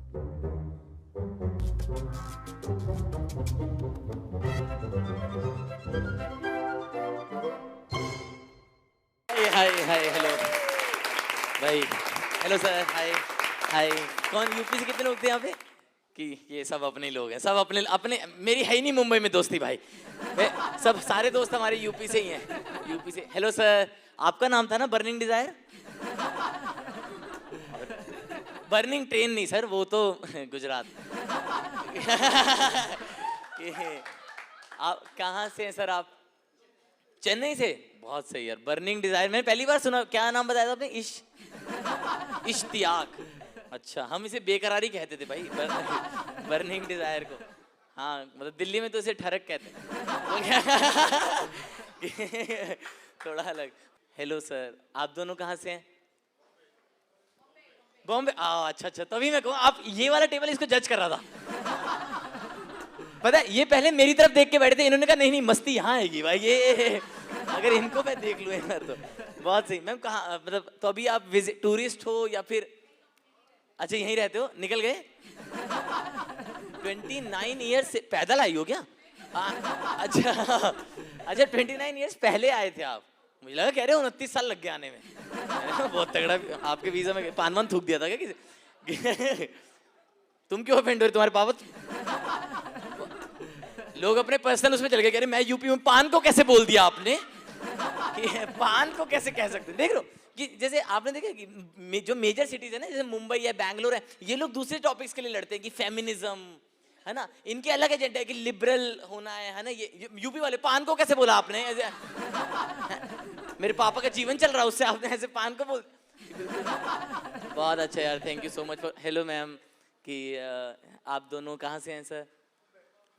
हाय hi hello भाई, hello sir, हाय हाय। कौन UP से कितने लोग थे यहाँ पे? कि ये सब अपने ही लोग हैं, सब अपने अपने। मेरी है ही नहीं मुंबई में दोस्ती भाई, सब सारे दोस्त हमारे यूपी से ही हैं, यूपी से। हेलो सर, आपका नाम था ना बर्निंग डिजायर? बर्निंग ट्रेन नहीं सर, वो तो गुजरात। आप कहाँ से हैं सर आप? चेन्नई से? बहुत सही यार, बर्निंग डिजायर मैंने पहली बार सुना। क्या नाम बताया था आपने? इश्तियाक। अच्छा, हम इसे बेकरारी कहते थे भाई, बर्निंग डिजायर को। हाँ मतलब दिल्ली में तो इसे ठरक कहते हैं। थोड़ा अलग। हेलो सर, आप दोनों कहाँ से हैं? बॉम्बे। अच्छा अच्छा, तभी मैं कहूँ आप ये वाला टेबल इसको जज कर रहा था। पता है ये पहले मेरी तरफ देख के बैठे थे, इन्होंने कहा नहीं नहीं मस्ती यहाँ आएगी भाई, ये अगर इनको मैं देख लूँ ना तो। बहुत सही मैम। कहाँ मतलब, तो अभी आप टूरिस्ट हो या फिर? अच्छा यहीं रहते हो, निकल गए? 29 ईयर्स से पैदल आई हो क्या? अच्छा अच्छा, 29 ईयर्स पहले आए थे आप? मुझे लगा कह रहे हो 29 साल लग गए आने में। बहुत तगड़ा। आपके वीजा में पान वान थूक दिया था क्या किसी? तुम क्यों ऑफेंड हो रहे? तुम्हारे पापा लोग अपने पर्सनल उसमें चल गए, कह रहे मैं यूपी में पान को कैसे बोल दिया आपने, कि पान को कैसे कह सकते? देख लो कि जैसे आपने देखा कि जो मेजर सिटीज है ना, जैसे मुंबई है, बैंगलोर है, ये लोग दूसरे टॉपिक्स के लिए लड़ते हैं कि फेमिनिज्म है ना, इनके अलग एजेंडा है कि लिबरल होना है ना। ये यूपी वाले पान को कैसे बोला आपने ऐसे? मेरे पापा का जीवन चल रहा है उससे आपने ऐसे पान को बोल। बहुत अच्छा यार, thank you so much for. Hello ma'am, कि आप दोनों कहाँ से हैं सर?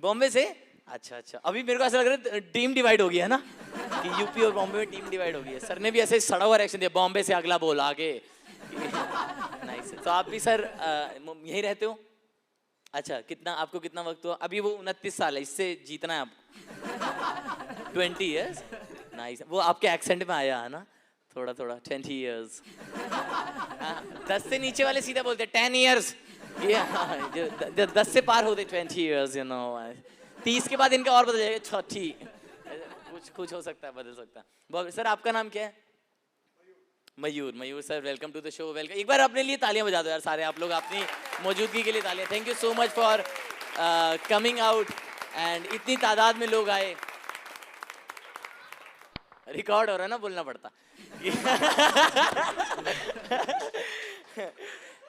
बॉम्बे से? अच्छा अच्छा, अभी मेरे को ऐसा लग रहा है टीम डिवाइड हो गया है ना, कि यूपी और बॉम्बे में टीम डिवाइड हो गई है। सर ने भी ऐसे सड़ा हुआ रिएक्शन दिया, बॉम्बे से अगला बोल आगे। नाइस। तो आप भी सर यहीं रहते हो? अच्छा, कितना आपको कितना वक्त हुआ? अभी वो 29 साल है, इससे जीतना है आपको। 20 ईयर्स। नाइस। वो आपके एक्सेंट में आया है ना थोड़ा थोड़ा, 20 ईयर्स। 10 से नीचे वाले सीधा बोलते हैं 10 ईयर्स। ये जो 10 से पार होते 20 ईयर्स, यू नो। 30 के बाद इनका और बदल जाएगा, 30। कुछ कुछ हो सकता है, बदल सकता है। बहुत सर, आपका नाम क्या है? Mayur. Mayur sir, welcome to the show. Welcome. एक बार अपने लिए तालियां बजा दो यार सारे आप लोग, अपनी मौजूदगी के लिए तालियां। Thank you so much for coming out, and इतनी तादाद में लोग आए। रिकॉर्ड हो रहा है ना, बोलना पड़ता।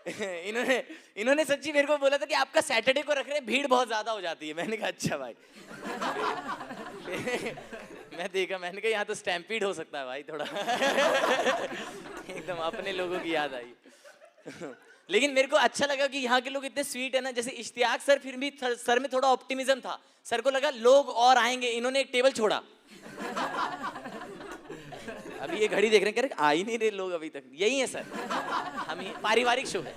इन्होंने इन्होंने सच्ची मेरे को बोला था कि आपका सैटरडे को रख रहे हैं, भीड़ बहुत ज्यादा हो जाती है। मैंने कहा अच्छा भाई। मैं देखा, मैंने कहा यहाँ तो स्टैम्पीड हो सकता है भाई थोड़ा। एकदम अपने लोगों की याद आई। लेकिन मेरे को अच्छा लगा कि यहाँ के लोग इतने स्वीट है ना। जैसे इश्तियाक सर, फिर भी सर में थोड़ा ऑप्टिमिज्म था। सर को लगा लोग और आएंगे, इन्होंने एक टेबल छोड़ा। अभी ये घड़ी देख रहे हैं, कह रहे आ ही नहीं रहे लोग अभी तक। यही है सर, हम ही पारिवारिक शो है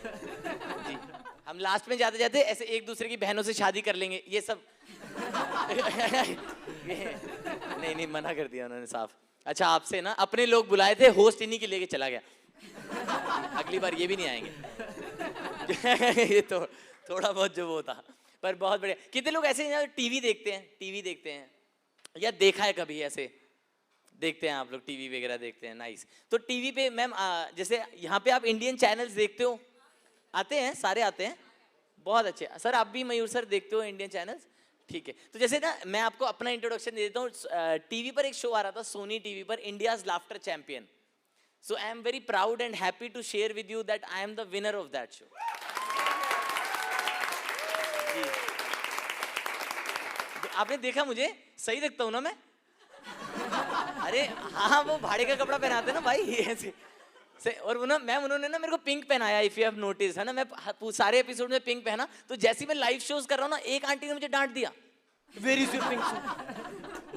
जी। हम लास्ट में जाते जाते ऐसे एक दूसरे की बहनों से शादी कर लेंगे, ये सब। नहीं नहीं, मना कर दिया उन्होंने साफ। अच्छा, आपसे ना अपने लोग बुलाए थे, होस्ट इन्हीं के लेके चला गया। अगली बार ये भी नहीं आएंगे। ये तो थोड़ा बहुत जो वो था, पर बहुत बढ़िया। कितने लोग ऐसे टीवी देखते हैं? टीवी देखते हैं या देखा है कभी ऐसे? देखते हैं आप लोग, टीवी वगैरह देखते हैं। नाइस। तो टीवी पे मैम जैसे यहाँ पे आप इंडियन चैनल्स देखते हो? आते हैं, सारे आते हैं। बहुत अच्छे सर, आप भी मयूर सर देखते हो इंडियन चैनल्स? ठीक है। तो जैसे ना मैं आपको अपना इंट्रोडक्शन दे देता हूँ। टीवी पर एक शो आ रहा था सोनी टीवी पर, India's laughter champion. So I am very proud and happy to share with you that I am the winner of that show. आपने देखा मुझे सही लगता हूँ ना मैं? अरे हाँ, वो भाड़े का कपड़ा पहनाते ना भाई ऐसे से। और उन्होंने ना मेरे को पिंक पहनाया, इफ यू हैव नोटिस है ना। मैं सारे एपिसोड में पिंक पहना, तो जैसे ही मैं लाइव शोज कर रहा हूँ ना, एक आंटी ने मुझे डांट दिया, where is your pink suit.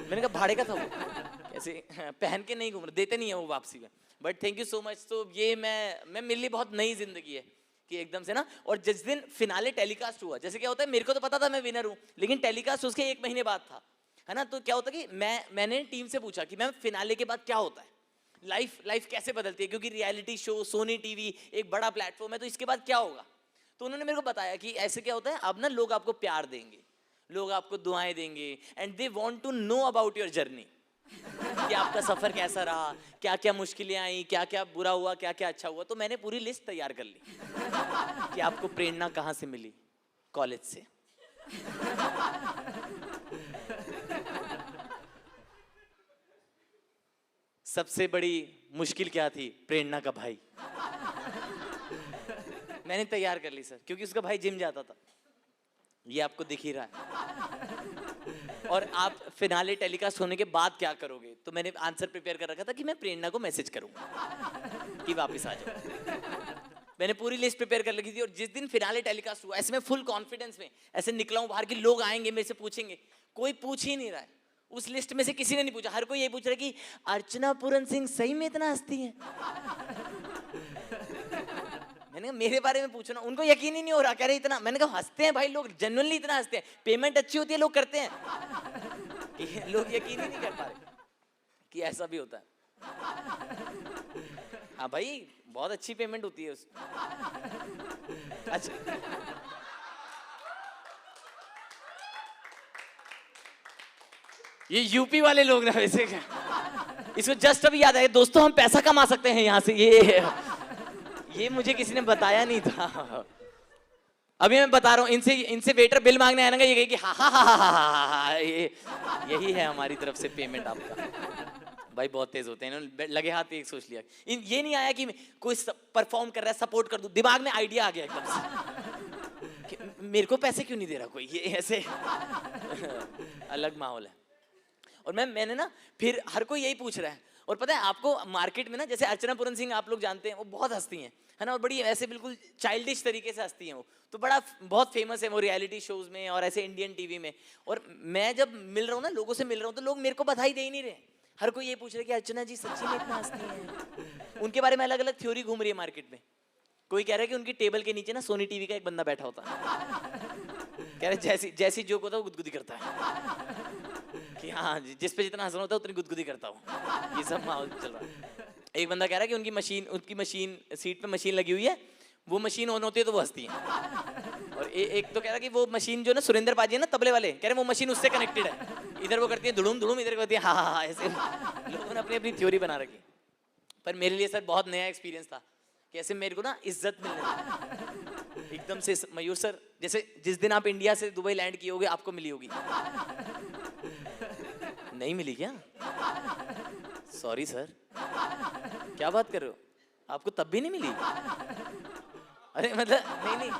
मैंने कहा भाड़े का था वो, ऐसे पहन के नहीं घूम रहे, देते नहीं है वो वापसी में। But thank you so much. तो ये मैं मेरे लिए बहुत नई जिंदगी है कि एकदम से ना। और जिस दिन फिनाले टेलीकास्ट हुआ, जैसे क्या होता है, मेरे को तो पता था मैं विनर हूँ, लेकिन टेलीकास्ट उसके 1 महीने बाद था, है ना। तो क्या होता कि मैंने टीम से पूछा कि मैम फिनाले के बाद क्या होता है, लाइफ कैसे बदलती है, क्योंकि रियलिटी शो सोनी टीवी एक बड़ा प्लेटफॉर्म है, तो इसके बाद क्या होगा। तो उन्होंने मेरे को बताया कि ऐसे क्या होता है, अब ना लोग आपको प्यार देंगे, लोग आपको दुआएं देंगे, and they want to know about your journey, कि आपका सफर कैसा रहा, क्या क्या मुश्किलें आई, क्या क्या बुरा हुआ, क्या क्या अच्छा हुआ। तो मैंने पूरी लिस्ट तैयार कर ली कि आपको प्रेरणा कहाँ से मिली। कॉलेज से। सबसे बड़ी मुश्किल क्या थी? प्रेरणा का भाई। मैंने तैयार कर ली सर, क्योंकि उसका भाई जिम जाता था, ये आपको दिख ही रहा है। और आप फिनाले टेलीकास्ट होने के बाद क्या करोगे, तो मैंने आंसर प्रिपेयर कर रखा था कि मैं प्रेरणा को मैसेज करूंगा कि वापस आ जाओ। मैंने पूरी लिस्ट प्रिपेयर कर रखी थी, और जिस दिन फिनाले टेलीकास्ट हुआ, ऐसे मैं फुल कॉन्फिडेंस में ऐसे निकला हूं बाहर कि लोग आएंगे मेरे से पूछेंगे, कोई पूछ ही नहीं रहा है। उस लिस्ट में से किसी ने नहीं पूछा, हर कोई ये पूछ रहा है कि अर्चना पूरन सिंह सही में इतना हंसती है। मैंने कहा मेरे बारे में पूछो ना, उनको यकीन ही नहीं हो रहा, कह रहे इतना। मैंने कहा हंसते हैं भाई लोग, जेन्युइनली इतना हंसते हैं, पेमेंट अच्छी होती है लोग करते हैं। कि लोग यकीन ही नहीं कर पा रहे कि ऐसा भी होता है। हाँ भाई, बहुत अच्छी पेमेंट होती है उस। अच्छा, ये यूपी वाले लोग ना वैसे, इसको जस्ट अभी याद आया, दोस्तों हम पैसा कमा सकते हैं यहाँ से, ये मुझे किसी ने बताया नहीं था। अभी मैं बता रहा हूँ, इनसे वेटर बिल मांगने आएगा, ये कहेगी हा हा हा हा हा, ये यही है हमारी तरफ से पेमेंट आपका। भाई बहुत तेज होते हैं, इन्होंने लगे हाथ एक सोच लिया। ये नहीं आया कि कोई परफॉर्म कर रहा है सपोर्ट कर दूं, दिमाग में आइडिया आ गया एकदम से, मेरे को पैसे क्यों नहीं दे रहा कोई, ये ऐसे। अलग माहौल है। और मैंने ना फिर हर कोई यही पूछ रहा है। और पता है आपको, मार्केट में ना जैसे अर्चना पूरन सिंह आप लोग जानते हैं, वो बहुत हंसती हैं, है ना, और बड़ी ऐसे बिल्कुल चाइल्डिश तरीके से हंसती हैं वो, तो बहुत फेमस है वो रियलिटी शोज में और ऐसे इंडियन टीवी में। और मैं जब मिल रहा हूँ ना, लोगों से मिल रहा हूँ, तो लोग मेरे को बधाई दे ही नहीं रहे। हर कोई ये पूछ रहा है कि अर्चना जी सच्ची में इतना हंसती हैं। उनके बारे में अलग अलग थ्योरी घूम रही है मार्केट में। कोई कह रहा है कि उनकी टेबल के नीचे ना सोनी टीवी का एक बंदा बैठा होता है, कह रहे जैसी जोक होता है वो गुदगुदी करता है, कि हाँ जिस पे जितना हंसना होता है उतनी गुदगुदी करता हूँ। ये सब माहौल चल रहा है। एक बंदा कह रहा है कि उनकी मशीन सीट पे मशीन लगी हुई है, वो मशीन ऑन होती है तो वो हंसती है। और एक तो कह रहा है कि वो मशीन जो ना सुरेंद्र पाजी है ना तबले वाले, कह रहे वो मशीन उससे कनेक्टेड है, इधर वो करती है धुड़ुम धुड़ुम, इधर करती है हाँ हाँ। ऐसे लोगों ने अपनी अपनी थ्योरी बना रखी। पर मेरे लिए सर बहुत नया एक्सपीरियंस था कि ऐसे मेरे को ना इज्जत मिलने लगी एकदम से। मयूर सर, जैसे जिस दिन आप इंडिया से दुबई लैंड किए होगे आपको मिली होगी। नहीं मिली क्या? सॉरी सर, क्या बात कर रहे हो, आपको तब भी नहीं मिली? अरे मतलब नहीं,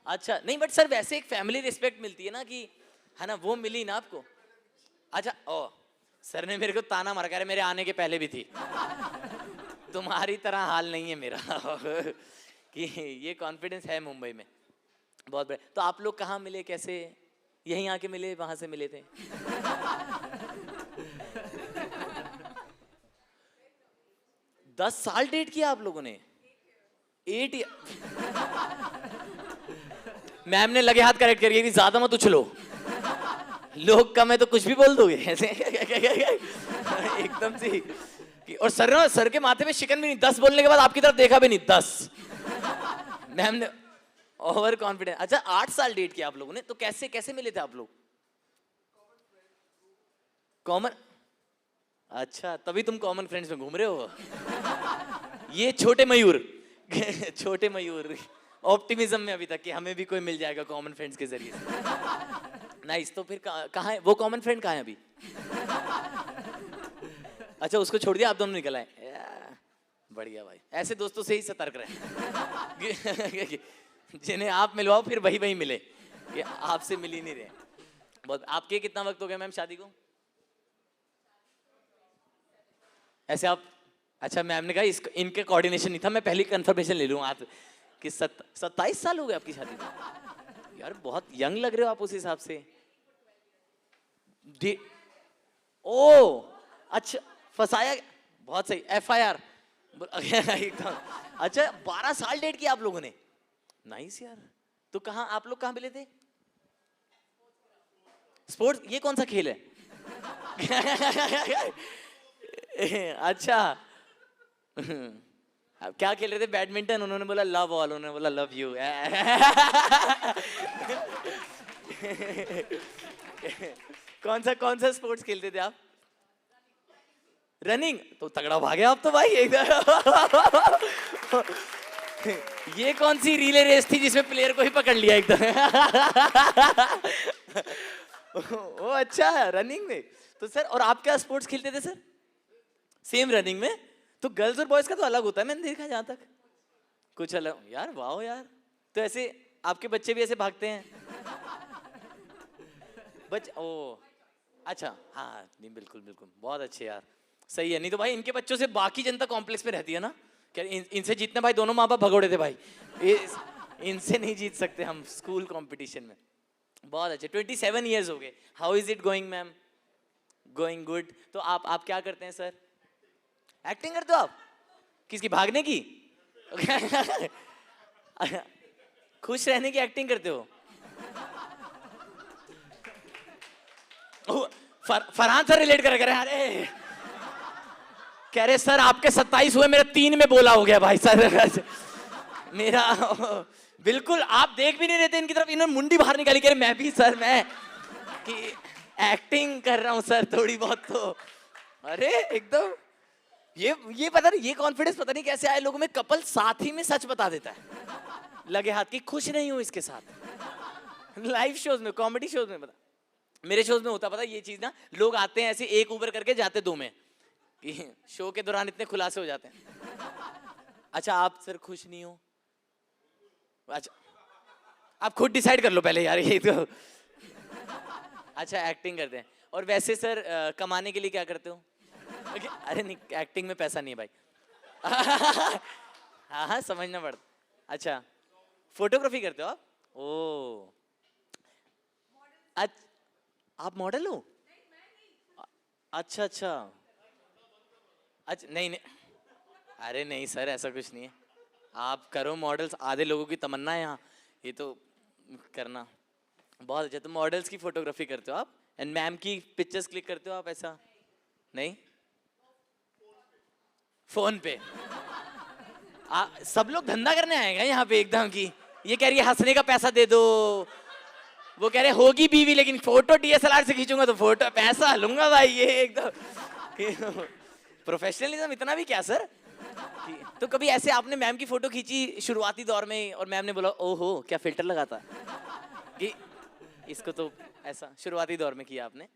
अच्छा नहीं, बट सर वैसे एक फैमिली रिस्पेक्ट मिलती है ना, कि है ना, वो मिली ना आपको। अच्छा, ओ सर ने मेरे को ताना मारा, कह रहे मेरे आने के पहले भी थी। तुम्हारी तरह हाल नहीं है मेरा। कि ये कॉन्फिडेंस है मुंबई में बहुत बड़े। तो आप लोग कहाँ मिले, कैसे? यहीं आके मिले, वहां से मिले थे? 10 साल डेट किया आप लोगों ने? 8 मैम ने लगे हाथ करेक्ट करिए कि ज्यादा मत उछलो, लोग कम है तो कुछ भी बोल दोगे ऐसे। एकदम से। और सर के माथे में शिकन भी नहीं, 10 बोलने के बाद आपकी तरफ देखा भी नहीं, 10। मैम ने ओवर कॉन्फिडेंस। अच्छा 8 साल डेट किया आप लोगों ने, तो कैसे कैसे मिले थे आप लोग? कॉमन, अच्छा तभी तुम कॉमन फ्रेंड्स में घूम रहे हो। ये छोटे मयूर, छोटे मयूर ऑप्टिमिज्म में अभी तक कि हमें भी कोई मिल जाएगा कॉमन फ्रेंड्स के जरिए से। नाइस। तो फिर कहाँ है वो कॉमन फ्रेंड, कहाँ है अभी? अच्छा उसको छोड़ दिया, आप दोनों निकल आए। बढ़िया भाई, ऐसे दोस्तों से ही सतर्क रहे। जिन्हें आप मिलवाओ फिर वही वही मिले, कि आपसे मिल ही नहीं रहे। बहुत। आपके कितना वक्त हो गया मैम शादी को? ऐसे आप, अच्छा मैम ने कहा इनके कोऑर्डिनेशन नहीं था, मैं पहले कंफर्मेशन ले लूँ आप कि 27 साल हो गए आपकी शादी को। यार बहुत यंग लग रहे हो आप उस हिसाब से। ओ अच्छा, फंसाया, बहुत सही। FIR। अच्छा 12 साल डेट किया आप लोगों ने, नाइस यार। तो कहाँ आप लोग कहाँ मिले थे? स्पोर्ट्स, ये कौन सा खेल है? अच्छा अब क्या खेल रहे थे? बैडमिंटन। उन्होंने बोला लव ऑल, उन्होंने बोला लव यू। कौन सा स्पोर्ट्स खेलते थे आप? रनिंग। तो तगड़ा भागे आप तो भाई एकदम। ये कौन सी रिले रेस थी जिसमें प्लेयर को ही पकड़ लिया एकदम? ओ अच्छा, रनिंग में। तो सर, और आप क्या स्पोर्ट्स खेलते थे सर? सेम रनिंग में। तो गर्ल्स और बॉयज का तो अलग होता है, मैंने देखा जहां तक। कुछ अलग यार, वाह यार। तो ऐसे आपके बच्चे भी ऐसे भागते हैं? ओ अच्छा, हाँ नहीं बिल्कुल बिल्कुल, बहुत अच्छे यार, सही है। नहीं तो भाई इनके बच्चों से बाकी जनता कॉम्प्लेक्स में रहती है ना, क्या इनसे जीतने भाई दोनों माँ बाप भगोड़े थे भाई, इनसे नहीं जीत सकते हम स्कूल कंपटीशन में। बहुत अच्छे, 27 इयर्स हो गए। How is it going ma'am? Going good. तो आप क्या करते हैं सर? एक्टिंग करते हो आप? किसकी, भागने की? खुश रहने की एक्टिंग करते हो? फरहान सर रिलेट कर रहे हैं। अरे कह रहे सर आपके 27 हुए, मेरा 3 में बोला हो गया भाई सर। मेरा बिल्कुल, आप देख भी नहीं रहे थे इनकी तरफ, इन्होंने मुंडी बाहर निकाली, कह रहे मैं भी सर, मैं कि एक्टिंग कर रहा हूं सर थोड़ी बहुत तो। अरे एकदम ये पता नहीं, ये कॉन्फिडेंस पता नहीं कैसे आए लोगों में। कपल साथ ही में सच बता देता है लगे हाथ की, खुश नहीं हूं इसके साथ। लाइव शोज में, कॉमेडी शोज में, पता मेरे शोज में होता, पता ये चीज ना, लोग आते हैं ऐसे एक ऊबर करके जाते 2 में, कि शो के दौरान इतने खुलासे हो जाते हैं। अच्छा आप सर खुश नहीं हो? अच्छा आप खुद डिसाइड कर लो पहले यार, ये तो। अच्छा एक्टिंग करते हैं। और वैसे सर कमाने के लिए क्या करते हो? अरे नहीं, एक्टिंग में पैसा नहीं है भाई। हाँ हाँ समझना पड़ता। अच्छा फोटोग्राफी करते हो आप? ओ आप मॉडल हो? अच्छा अच्छा अच्छा, नहीं नहीं, अरे नहीं सर ऐसा कुछ नहीं है, आप करो मॉडल्स, आधे लोगों की तमन्ना है यहाँ, ये तो करना बहुत अच्छा। तो मॉडल्स की फोटोग्राफी करते हो आप, एंड मैम की पिक्चर्स क्लिक करते हो आप? ऐसा नहीं, फोन पे। सब लोग धंधा करने आएगा यहाँ पे एकदम की, ये कह रही है हंसने का पैसा दे दो, वो कह रहे होगी बीवी लेकिन फोटो डीएसएलआर से खींचूंगा तो फोटो पैसा लूंगा भाई, ये एकदम प्रोफेशनलिज्म इतना भी क्या सर? तो कभी ऐसे आपने मैम की फोटो खींची शुरुआती दौर में और मैम ने बोला ओहो क्या फिल्टर लगाता, कि इसको तो ऐसा शुरुआती दौर में किया आपने?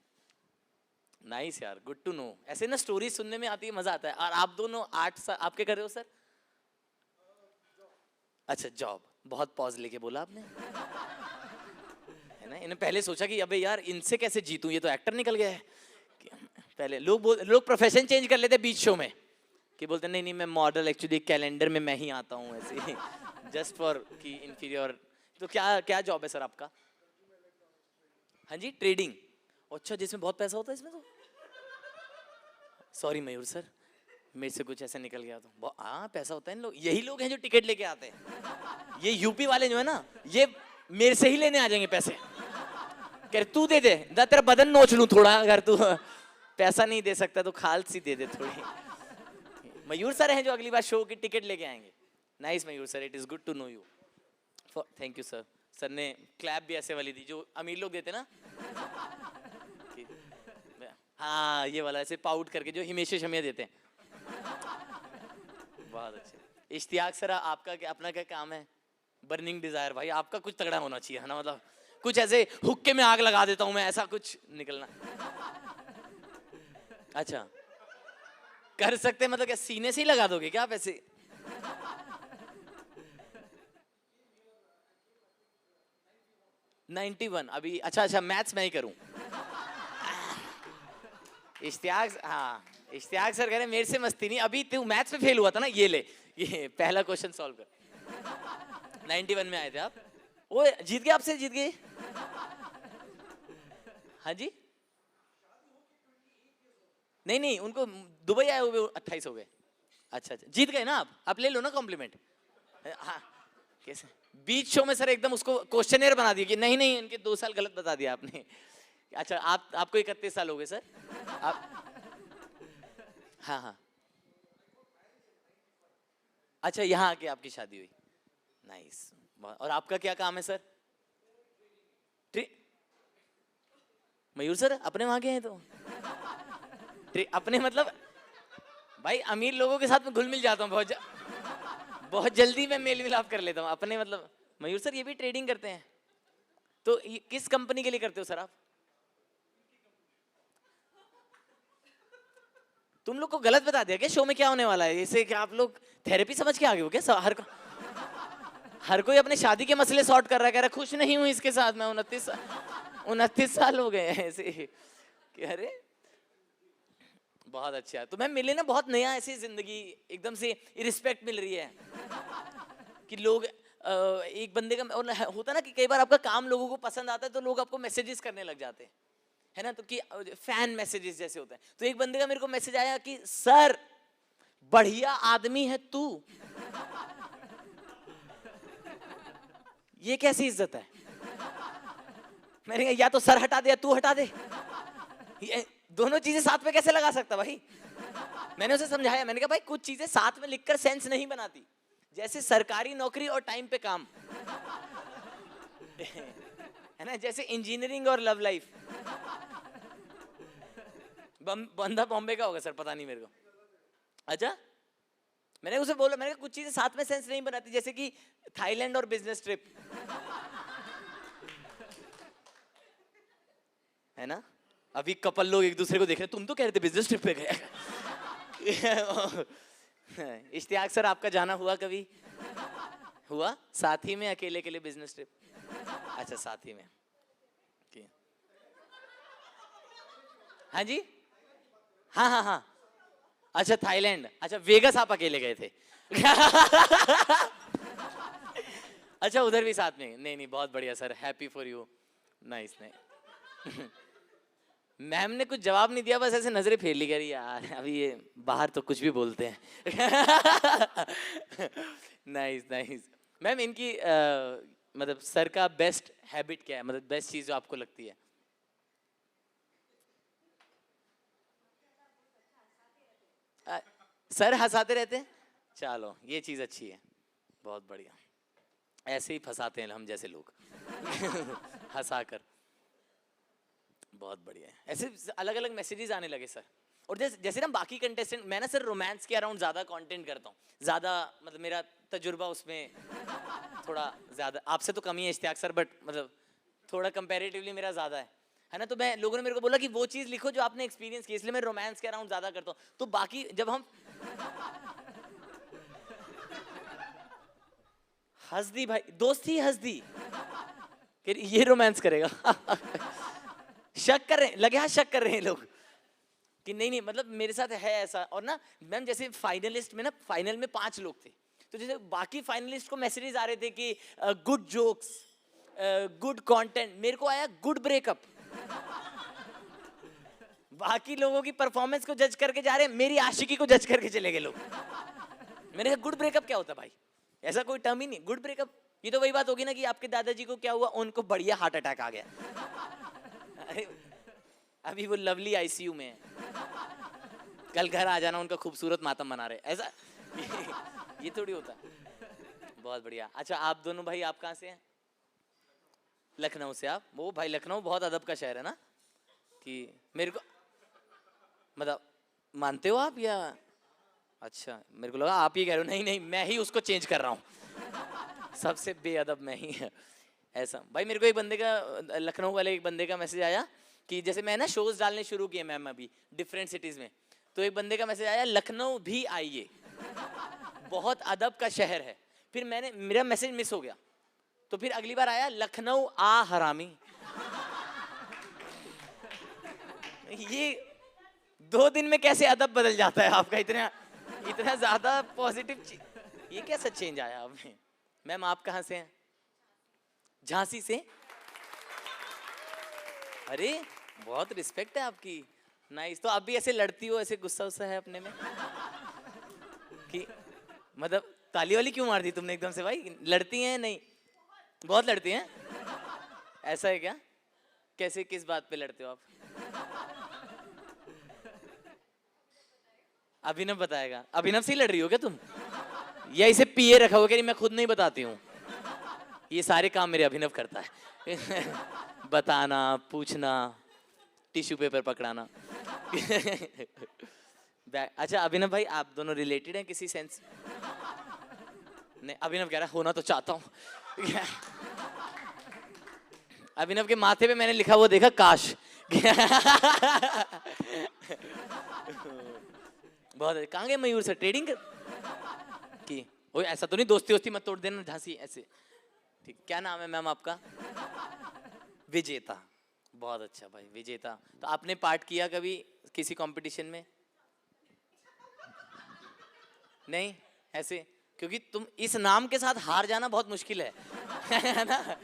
नाइस यार, गुड टू नो। ऐसे ना स्टोरी सुनने में आती है, मजा आता है। और आप दोनों 8 साल आप क्या कर रहे हो सर? अच्छा जॉब, बहुत पॉज लेके बोला आपने, है ना? इन्हें पहले सोचा कि अबे यार इनसे कैसे जीतूं, ये तो एक्टर निकल गया है। पहले लोग प्रोफेशन चेंज कर लेते बीच शो में, कि बोलते नहीं नहीं मैं मॉडल, एक्चुअली कैलेंडर में मैं ही आता हूँ ऐसे, जस्ट फॉर कि इंफीरियर। तो क्या क्या जॉब है सर आपका? हाँ जी ट्रेडिंग। अच्छा जिसमें बहुत पैसा होता है इसमें तो? सॉरी मयूर सर, मेरे से कुछ ऐसा निकल गया तो। हाँ पैसा होता है इन लोग, यही लोग हैं जो टिकट लेके आते हैं। ये यूपी वाले जो है ना, ये मेरे से ही लेने आ जाएंगे पैसे, कह रहे तू दे दे, तेरा बदन नोच लूं थोड़ा, अगर तू पैसा नहीं दे सकता तो खाल सी दे दे थोड़ी। मयूर सर हैं जो अगली बार शो की टिकट लेके आएंगे। Nice Mayur sir, it is good to know you. Thank you sir. Sir ने क्लैप भी ऐसे वाली दी जो अमीर लोग देते ना, हाँ ये वाला ऐसे पाउट करके जो हिमेश शमिया देते हैं। बहुत अच्छे। इश्तियाक सर आपका क्या, अपना क्या काम है? Burning desire. भाई आपका कुछ तगड़ा होना चाहिए है ना, मतलब कुछ ऐसे हुक्के में आग लगा देता हूं मैं, ऐसा कुछ निकलना। अच्छा कर सकते, मतलब क्या सीने से ही लगा दोगे क्या आप ऐसे? नाइन्टी वन अभी, अच्छा अच्छा मैथ्स मैं ही करूं। इश्तियाक, हाँ इश्तियाक सर कह रहे मेरे से मस्ती नहीं, अभी तू मैथ्स में फेल हुआ था ना, ये ले ये पहला क्वेश्चन सॉल्व कर। 91 में आए थे आप? वो जीत गए, आपसे जीत गए? हाँ जी नहीं नहीं, उनको दुबई आए हुए 28 हो गए। अच्छा अच्छा जीत गए ना आप ले लो ना कॉम्प्लीमेंट। हाँ कैसे बीच शो में सर एकदम उसको क्वेश्चनर बना दिया कि नहीं नहीं इनके 2 साल गलत बता दिया आपने। अच्छा आपको 31 साल हो गए सर आप? हाँ हाँ अच्छा, यहाँ आके आपकी शादी हुई, नाइस। और आपका क्या काम है सर? मयूर सर अपने वहां के हैं तो अपने मतलब भाई अमीर लोगों के साथ में घुल मिल जाता हूँ बहुत जल्दी मैं मेल मिलाप कर लेता हूँ अपने मतलब। मयूर सर ये भी ट्रेडिंग करते हैं, तो ये किस कंपनी के लिए करते हो सर आप? तुम लोग को गलत बता दिया क्या शो में क्या होने वाला है? इसे क्या आप लोग थेरेपी समझ के आ गए हो क्या? हर कोई अपने शादी के मसले सॉर्ट कर रहा है, कह रहा है खुश नहीं हूं इसके साथ मैं, 29 साल हो गए हैं ऐसे कि अरे बहुत अच्छा है। तो मैं मिले ना बहुत नया ऐसी जिंदगी एकदम से रिस्पेक्ट मिल रही है कि लोग एक बंदे का और होता ना कि कई बार आपका काम लोगों को पसंद आता है तो लोग आपको मैसेजेस करने लग जाते हैं, है ना, तो कि फैन मैसेजेस जैसे होते हैं। तो एक बंदे का मेरे को मैसेज आया कि सर बढ़िया आदमी है तू। ये कैसी इज्जत है? मैंने कहा या तो सर हटा दे या तू हटा दे, ये दोनों चीजें साथ में कैसे लगा सकता भाई? मैंने उसे समझाया, मैंने कहा भाई कुछ चीजें साथ में लिखकर सेंस नहीं बनाती, जैसे सरकारी नौकरी और टाइम पे काम है ना, जैसे इंजीनियरिंग और लव लाइफ। बंदा बॉम्बे का होगा सर, पता नहीं मेरे को। अच्छा, मैंने उसे बोला, मैंने कहा कुछ चीजें साथ में सेंस नहीं बनाती, जैसे कि थाईलैंड और बिजनेस ट्रिप, है ना। अभी कपल लोग एक दूसरे को देख रहे, तुम तो कह रहे थे बिजनेस ट्रिप पे गए। इश्तियाक सर आपका जाना हुआ कभी? हुआ साथ ही में अकेले के लिए बिजनेस ट्रिप? अच्छा साथ ही में, हाँ जी, हाँ हाँ हाँ, अच्छा थाईलैंड, अच्छा वेगस आप अकेले गए थे। अच्छा उधर भी साथ में, नहीं नहीं बहुत बढ़िया sir, happy for you, nice. नहीं मैम ने कुछ जवाब नहीं दिया, बस ऐसे नजरें फेर ली, करी यार अभी ये बाहर तो कुछ भी बोलते हैं। Nice nice. मैम इनकी मतलब सर का बेस्ट हैबिट क्या है, मतलब बेस्ट चीज जो आपको लगती है? सर हंसाते रहते हैं, चलो ये चीज अच्छी है, बहुत बढ़िया, ऐसे ही फंसाते हैं हम जैसे लोग। हंसाकर, बहुत बढ़िया है। ऐसे अलग अलग मैसेजेस आने लगे सर। और जैसे जैसे ना बाकी कंटेस्टेंट, मैं ना सर रोमांस के अराउंड ज्यादा कंटेंट करता हूँ, ज्यादा मतलब मेरा तजुर्बा उसमें थोड़ा ज्यादा, आपसे तो कम ही है इश्तियाक सर, बट मतलब थोड़ा कंपैरेटिवली मेरा ज्यादा है ना। तो मैं, लोगों ने मेरे को बोला कि वो चीज लिखो जो आपने एक्सपीरियंस की, इसलिए मैं रोमांस के अराउंड ज्यादा करता हूँ। तो बाकी जब हम हंस दी भाई, दोस्ती हंस दी, फिर ये रोमांस करेगा। शक कर रहे हैं, लगे हाथ शक कर रहे हैं लोग कि नहीं नहीं मतलब मेरे साथ है ऐसा। और ना मैम जैसे फाइनलिस्ट में ना, फाइनल में 5 लोग थे, तो जैसे बाकी फाइनलिस्ट को मैसेजेस आ रहे थे कि गुड जोक्स, गुड कंटेंट, मेरे को आया गुड ब्रेकअप। बाकी लोगों की परफॉर्मेंस को जज करके जा रहे हैं, मेरी आशिकी को जज करके चले गए लोग। मैंने कहा गुड ब्रेकअप क्या होता है भाई, ऐसा कोई टर्म ही नहीं गुड ब्रेकअप। ये तो वही बात होगी ना कि आपके दादाजी को क्या हुआ, उनको बढ़िया हार्ट अटैक आ गया। अरे अभी वो लवली आईसीयू में है, कल घर आ जाना, उनका खूबसूरत मातम मना रहे, ऐसा। ये थोड़ी होता। बहुत बढ़िया। अच्छा आप दोनों भाई, आप कहाँ से हैं? लखनऊ से। आप वो भाई, लखनऊ बहुत अदब का शहर है ना, कि मेरे को मतलब मानते हो आप या? अच्छा मेरे को लगा आप ही कह रहे हो। नहीं नहीं मैं ही उसको चेंज कर रहा हूँ, सबसे बेअदब मैं ही है ऐसा। भाई मेरे को एक बंदे का, लखनऊ वाले एक बंदे का मैसेज आया कि जैसे मैं ना शोज डालने शुरू किए मैम अभी डिफरेंट सिटीज में, तो एक बंदे का मैसेज आया लखनऊ भी आइए, बहुत अदब का शहर है। फिर मैंने, मेरा मैसेज मिस हो गया, तो फिर अगली बार आया लखनऊ आ हरामी। ये 2 दिन में कैसे अदब बदल जाता है आपका, इतना इतना ज्यादा पॉजिटिव, ये कैसा चेंज आया आप में? मैम आप कहाँ से हैं? झांसी से। अरे बहुत रिस्पेक्ट है आपकी, नाइस। तो आप भी ऐसे लड़ती हो, ऐसे गुस्सा उस्सा है अपने में कि मतलब ताली वाली क्यों मार दी तुमने एकदम से भाई? लड़ती हैं? नहीं बहुत लड़ती हैं, ऐसा है क्या? कैसे, किस बात पे लड़ते हो आप? अभिनव बताएगा। अभिनव से ही लड़ रही हो क्या तुम? या इसे पिए रखा हुआ, कह रही मैं खुद नहीं बताती हूँ, ये सारे काम मेरे अभिनव करता है। बताना, पूछना, टिश्यू पेपर पकड़ाना। अच्छा अभिनव भाई, आप दोनों रिलेटेड हैं किसी सेंस? नहीं, अभिनव कह रहा होना तो चाहता हूँ। अभिनव के माथे पे मैंने लिखा हुआ देखा, काश। बहुत। कहाँ गए मयूर सर, ट्रेडिंग की? ओए ऐसा तो नहीं, दोस्ती वोस्ती मत तोड़ देना झांसी ऐसे। ठीक, क्या नाम है मैम आपका? विजेता। बहुत अच्छा भाई, विजेता। तो आपने पार्ट किया कभी किसी कंपटीशन में? नहीं ऐसे, क्योंकि तुम इस नाम के साथ हार जाना बहुत मुश्किल है। है ना?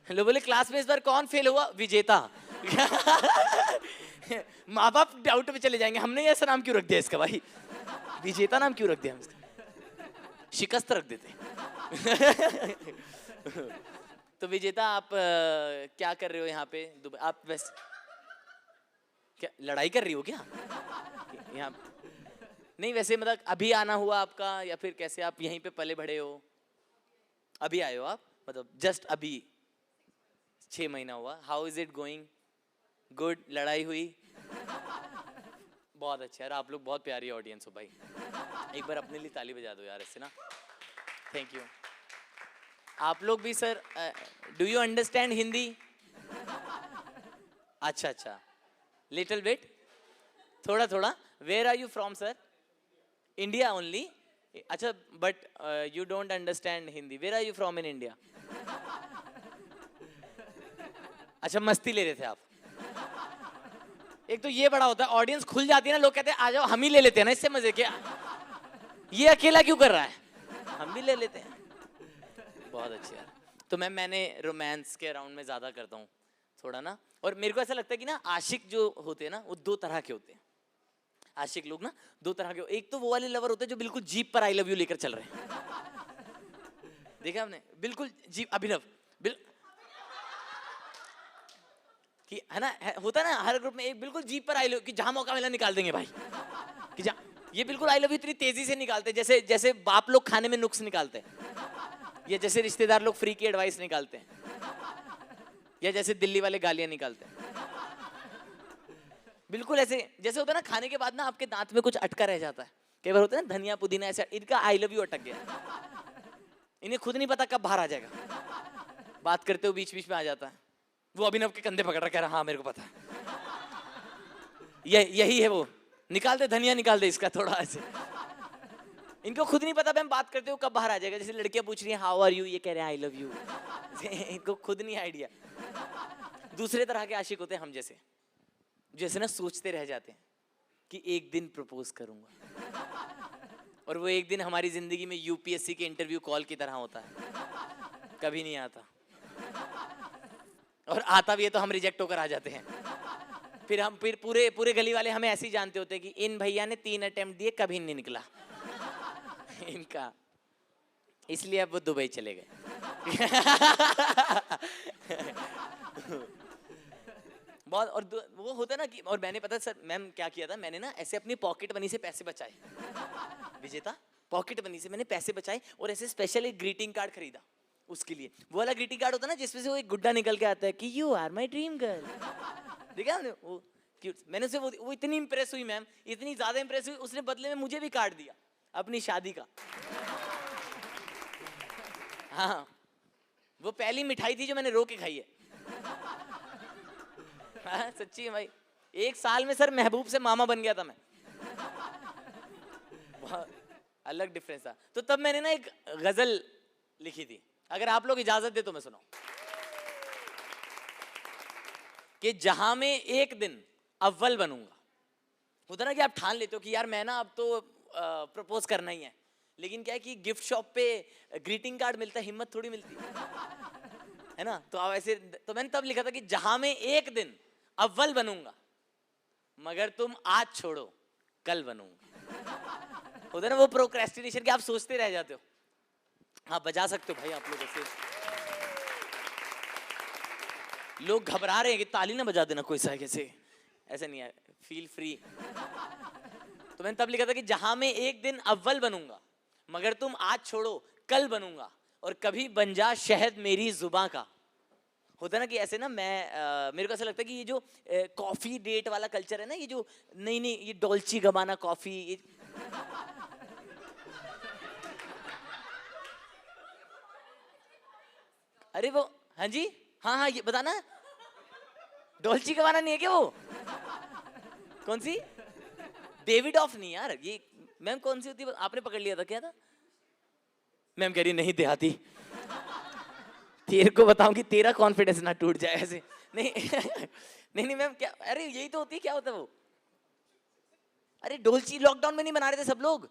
लोग बोले क्लास में इस बार कौन फेल हुआ? विजेता। माँ बाप डाउट में चले जाएंगे, हमने ऐसा नाम क्यों रख दिया इसका भाई, विजेता नाम क्यों रख दिया हम इसका? शिकस्त रख देते। तो विजेता आप क्या कर रहे हो यहाँ पे दुबई? आप वैसे क्या लड़ाई कर रही हो क्या यहाँ? नहीं वैसे मतलब अभी आना हुआ आपका, या फिर कैसे आप यहीं पे पले बढ़े हो? अभी आए हो आप, मतलब जस्ट अभी 6 महीना हुआ। How is it going? Good. लड़ाई हुई? बहुत अच्छा यार, आप लोग बहुत प्यारी ऑडियंस हो भाई। एक बार अपने लिए ताली बजा दो यार ऐसे ना। Thank you. आप लोग भी sir, do you understand Hindi? अच्छा अच्छा, लिटिल बिट, थोड़ा थोड़ा। Where are you from sir? India only? अच्छा, but you don't understand Hindi. Where are you from in India? अच्छा, मस्ती ले रहे थे आप। एक तो ये बड़ा होता है, ऑडियंस खुल जाती है ना, लोग कहते हैं आ जाओ, हम ही ले लेते हैं ना इससे मजे के, ये अकेला क्यों कर रहा है, हम भी ले लेते हैं। बहुत अच्छे यार। तो मैंने रोमांस के अराउंड में ज्यादा करता हूँ थोड़ा ना, और मेरे को ऐसा लगता है कि ना आशिक जो होते हैं ना वो 2 तरह के होते हैं। आशिक लोग ना 2 तरह के, एक तो वो वाले लवर होते हैं जो बिल्कुल जीप पर आई लव यू लेकर चल रहे हैं। देखा आपने? बिल्कुल जीप, अभिनव कि है ना, होता है ना हर ग्रुप में एक बिल्कुल जीप पर आई लव, कि जहां मौका मिला निकाल देंगे भाई, कि ये बिल्कुल आई लव यू इतनी तेजी से निकालते हैं, जैसे जैसे बाप लोग खाने में नुक्स निकालते हैं, या जैसे रिश्तेदार लोग फ्री की एडवाइस निकालते हैं, या जैसे दिल्ली वाले गालियां निकालते हैं। बिल्कुल ऐसे जैसे होता है ना, खाने के बाद ना आपके दांत में कुछ अटका रह जाता है, कई बार होता है ना धनिया पुदीना ऐसा, इनका आई लव यू अटक गया, इन्हें खुद नहीं पता कब बाहर आ जाएगा, बात करते हुए बीच बीच में आ जाता है। वो अभिनव के कंधे पकड़ रहा, कह रहा हाँ मेरे को पता है, यही है वो, निकाल दे धनिया, निकाल दे इसका थोड़ा ऐसे। इनको खुद नहीं पता हम बात करते हो कब बाहर आ जाएगा। जैसे लड़कियां पूछ रही हैं हाउ आर यू, ये कह रहे हैं आई लव यू। इनको खुद नहीं आइडिया। दूसरे तरह के आशिक होते हैं हम जैसे, जैसे ना सोचते रह जाते हैं कि एक दिन प्रपोज करूंगा, और वो एक दिन हमारी जिंदगी में यूपीएससी के इंटरव्यू कॉल की तरह होता है, कभी नहीं आता, और आता भी है तो हम रिजेक्ट होकर आ जाते हैं। फिर पूरे गली वाले हमें ऐसे ही जानते होते हैं कि इन भैया ने 3 अटेम्प्ट दिए, कभी नहीं निकला इनका, इसलिए अब वो दुबई चले गए। बहुत। और वो होता है ना कि, और मैंने पता सर मैम क्या किया था, मैंने ना ऐसे अपनी पॉकेट मनी से पैसे बचाए, विजेता पॉकेट मनी से मैंने पैसे बचाए, और ऐसे स्पेशल एक ग्रीटिंग कार्ड खरीदा उसके लिए। वो वाला ग्रीटिंग कार्ड होता है ना जिसमें से वो एक गुड्डा निकल के आता है कि you are my dream girl. देखा आपने वो क्यूट? मैंने उसे वो इतनी इंप्रेस हुई मैम, इतनी ज्यादा इंप्रेस हुई, उसने बदले में मुझे भी कार्ड दिया अपनी शादी का। हाँ, वो पहली मिठाई थी जो मैंने रो के खाई है। हाँ, सच्ची है भाई। 1 साल में सर महबूब से मामा बन गया था मैं। बहुत अलग डिफरेंस था। तो तब मैंने ना एक गजल लिखी थी, अगर आप लोग इजाजत दे तो मैं सुनाऊं, कि जहां में एक दिन अव्वल बनूंगा। होता ना कि आप ठान लेते हो कि यार मैं ना अब तो प्रपोज करना ही है, लेकिन क्या है कि गिफ्ट शॉप पे ग्रीटिंग कार्ड मिलता है, हिम्मत थोड़ी मिलती है ना। तो अब ऐसे, तो मैंने तब लिखा था कि जहां में एक दिन अव्वल बनूंगा, मगर तुम आज छोड़ो कल बनूंगा। होता ना वो प्रोक्रेस्टिनेशन कि आप सोचते रह जाते हो। हाँ, बजा सकते हो भाई आप लोग ऐसे। लोग घबरा रहे हैं कि ताली ना बजा देना कोई सा, कैसे ऐसा नहीं है, फील फ्री। तो मैंने तब लिखा था कि जहां मैं एक दिन अव्वल बनूंगा, मगर तुम आज छोड़ो कल बनूंगा, और कभी बन जा शहद मेरी जुबां का। होता है ना कि ऐसे ना मेरे को ऐसा लगता है कि ये जो कॉफी डेट वाला कल्चर है ना, ये जो नहीं नहीं ये डोल्ची गबाना कॉफी, अरे वो, हाँ जी, हाँ हाँ, ये बताना, डोल्ची गबाना नहीं है क्या वो? कौन सी? डेविड ऑफ नहीं यार, ये मैम कौन सी होती है, आपने पकड़ लिया था क्या था? मैम कह रही नहीं देहाती। तेरे को बताऊं कि तेरा कॉन्फिडेंस ना टूट जाए ऐसे। नहीं नहीं नहीं मैम, क्या, अरे यही तो होती है, क्या होता है वो? अरे डोलची लॉकडाउन में नहीं बना रहे थे सब लोग?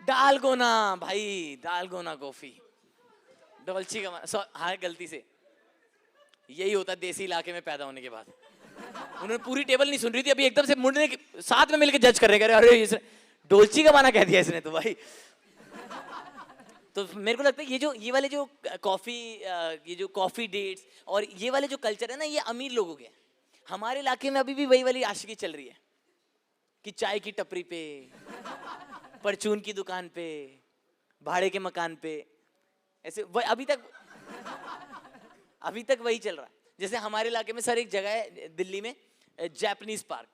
डालगोना भाई, डालगोना कॉफी, डोलची का हाँ, गलती से। यही होता है देसी इलाके में पैदा होने के बाद। उन्होंने पूरी टेबल नहीं सुन रही थी, अभी एकदम से मुड़ने के साथ में मिलकर जज कर रहे हैं, अरे इसने डोलची का माना कह दिया इसने तो भाई। तो मेरे को लगता है ये वाले जो कॉफी, ये जो कॉफी डेट्स और ये वाले जो कल्चर है ना, ये अमीर लोगों के। हमारे इलाके में अभी भी वही वाली आशिकी चल रही है कि चाय की टपरी पे, परचून की दुकान पे, भाड़े के मकान पे, ऐसे अभी तक वही चल रहा है। जैसे हमारे इलाके में सर एक जगह है दिल्ली में, जापानीज पार्क।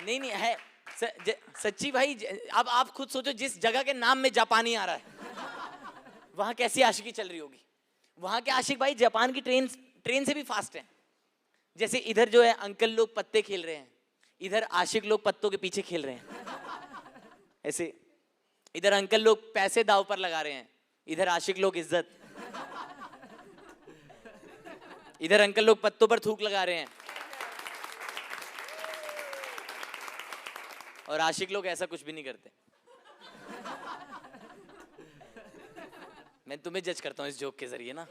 नहीं नहीं है सच्ची भाई, अब आप खुद सोचो, जिस जगह के नाम में जापानी आ रहा है वहां कैसी आशिकी चल रही होगी। वहां के आशिक भाई जापान की ट्रेन से भी फास्ट है। जैसे इधर जो है अंकल लोग पत्ते खेल रहे हैं, इधर आशिक लोग पत्तों के पीछे खेल रहे हैं। ऐसे इधर अंकल लोग पैसे दाव पर लगा रहे हैं, इधर आशिक लोग इज्जत। इधर अंकल लोग पत्तों पर थूक लगा रहे हैं और आशिक लोग ऐसा कुछ भी नहीं करते। मैं तुम्हें जज करता हूँ इस जोक के जरिए ना,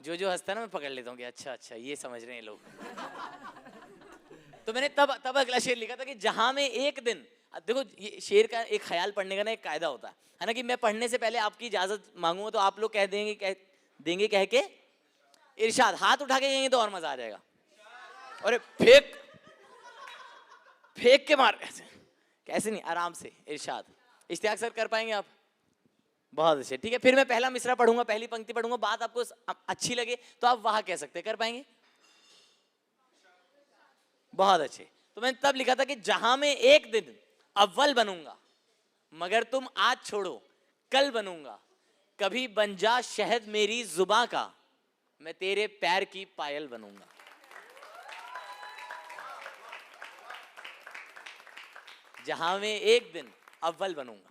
जो हंसता है ना मैं पकड़ लेता हूँ कि अच्छा अच्छा ये समझ रहे हैं लोग। तो मैंने तब अगला शेर लिखा था कि जहां में एक दिन, देखो ये शेर का एक ख्याल पढ़ने का ना एक कायदा होता है ना, कि मैं पढ़ने से पहले आपकी इजाजत मांगूंगा तो आप लोग कह देंगे कह के इरशाद, हाथ उठा के कहेंगे तो और मजा आ जाएगा। और फेंक के मार, कैसे नहीं, आराम से इरशाद। इश्तियाक सर कर पाएंगे आप? बहुत अच्छे, ठीक है। फिर मैं पहला मिसरा पढ़ूंगा, पहली पंक्ति पढ़ूंगा, बात आपको अच्छी लगे तो आप वहां कह सकते हैं, कर पाएंगे? बहुत अच्छे। तो मैंने तब लिखा था कि जहां में एक दिन अव्वल बनूंगा, मगर तुम आज छोड़ो कल बनूंगा, कभी बन जा शहद मेरी जुबां का, मैं तेरे पैर की पायल बनूंगा। जहां में एक दिन अव्वल बनूंगा,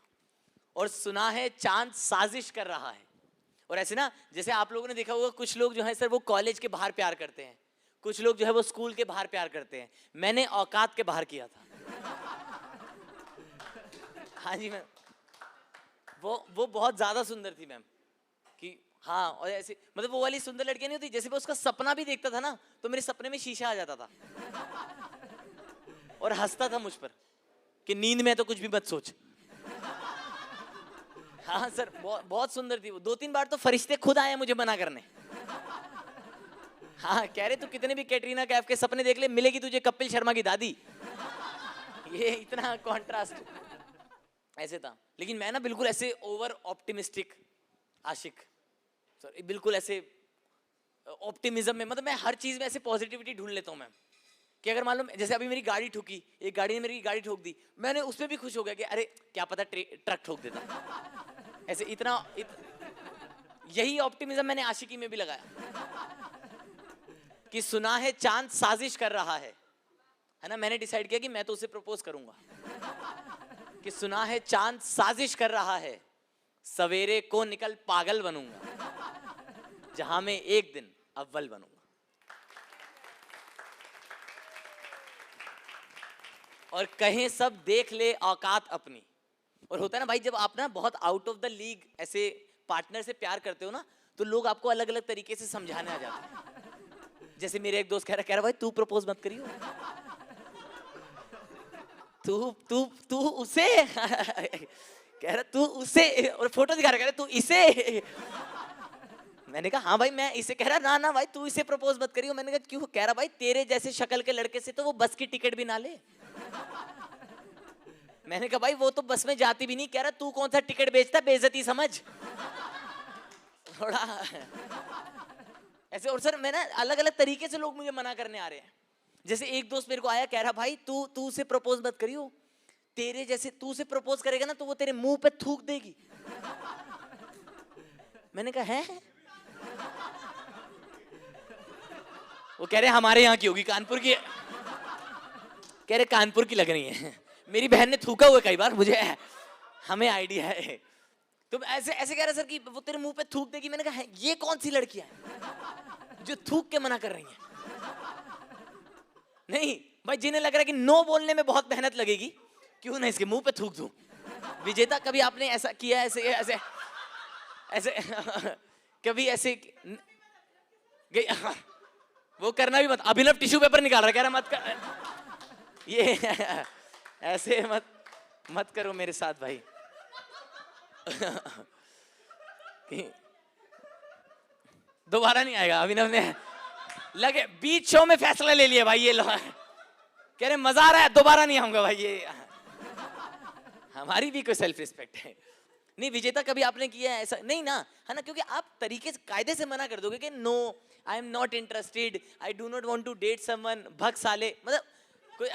और सुना है चांद साजिश कर रहा है। और ऐसे ना, जैसे आप लोगों ने देखा होगा कुछ लोग जो है सर वो कॉलेज के बाहर प्यार करते हैं, कुछ लोग जो है वो स्कूल के बाहर प्यार करते हैं। मैंने औकात के बाहर किया था। हाँ जी मैम, वो बहुत ज्यादा सुंदर थी मैम, कि हाँ, और ऐसे मतलब वो वाली सुंदर लड़कियां नहीं होती, जैसे मैं उसका सपना भी देखता था ना तो मेरे सपने में शीशा आ जाता था और हंसता था मुझ पर कि नींद में तो कुछ भी मत सोच। हाँ सर, बहुत सुंदर थी वो। 2-3 बार तो फरिश्ते खुद आए मुझे मना करने। हाँ, कह रहे तू कितने भी कैटरीना कैफ के सपने देख ले, मिलेगी तुझे कपिल शर्मा की दादी। ये इतना कॉन्ट्रास्ट ऐसे था। लेकिन मैं ना बिल्कुल ऐसे ओवर ऑप्टिमिस्टिक आशिक, सॉरी, बिल्कुल ऐसे ऑप्टिमिज्म में, मतलब मैं हर चीज में ऐसे पॉजिटिविटी ढूंढ लेता हूँ मैम, कि अगर मान लो जैसे अभी मेरी गाड़ी ठुकी, एक गाड़ी ने मेरी गाड़ी ठोक दी, मैंने उसमें भी खुश हो गया कि अरे क्या पता ट्रक ठोक देता। ऐसे यही ऑप्टिमिज्म मैंने आशिकी में भी लगाया कि सुना है चांद साजिश कर रहा है ना। मैंने डिसाइड किया कि मैं तो उसे प्रपोज करूंगा कि सुना है चांद साजिश कर रहा है, सवेरे को निकल पागल बनूंगा, जहां मैं एक दिन अव्वल बनूंगा। और कहें सब देख ले औकात अपनी। और होता है ना भाई, जब आप ना बहुत आउट ऑफ द लीग ऐसे पार्टनर से प्यार करते हो ना, तो लोग आपको अलग अलग तरीके से समझाने आ जाते हैं। जैसे मेरे एक दोस्त कह रहा भाई तू प्रपोज मत करियो, तू उसे कह रहा तू उसे, और फोटो दिखा रहा, कह रहा तू इसे। मैंने कहा हाँ भाई मैं इसे कह रहा, ना ना भाई तू इसे प्रपोज मत करियो। मैंने कहा क्यों? कह रहा भाई तेरे जैसे शक्ल के लड़के से तो वो बस की टिकट भी ना ले। मैंने कहा भाई वो तो बस में जाती भी नहीं। कह रहा तू कौन सा टिकट बेचता, बेइज्जती समझ। थोड़ा ऐसे। और सर मैं ना अलग अलग तरीके से लोग मुझे मना करने आ रहे हैं। जैसे एक दोस्त मेरे को आया, कह रहा भाई तू तू उसे प्रपोज मत करियो, तेरे जैसे तू उसे प्रपोज करेगा ना तो वो तेरे मुंह पे थूक देगी। मैंने कहा है? वो कह रहे हमारे यहाँ की होगी, कानपुर की। कह रहे कानपुर की लग रही है, मेरी बहन ने थूका हुआ कई बार, मुझे हमें आइडिया है। तो ऐसे ऐसे कह रहे सर कि वो तेरे मुंह पे थूक देगी। मैंने कहा है, ये कौन सी लड़कियां हैं जो थूक के मना कर रही हैं? नहीं भाई, जिन्हें लग रहा है कि नो बोलने में बहुत मेहनत लगेगी, क्यों ना इसके मुंह पे थूक दूं। विजेता कभी आपने ऐसा किया? ऐसे ऐसे ऐसे कभी ऐसे वो करना भी मत। अभिनव टिश्यू पेपर निकाल रहा, कह रहा मत कर ये ऐसे मत करो मेरे साथ भाई। दोबारा नहीं आएगा। अभिनव ने लगे बीच शो में फैसला ले लिया भाई, ये लो कह रहे मजा आ रहा है, दोबारा नहीं आऊंगा भाई। ये हमारी भी कोई सेल्फ रिस्पेक्ट है। नहीं विजेता कभी आपने किया है ऐसा? नहीं ना, है ना? क्योंकि आप तरीके से कायदे से मना कर दोगे कि no I am not interested, I do not want to date someone, भग साले, मतलब कोई।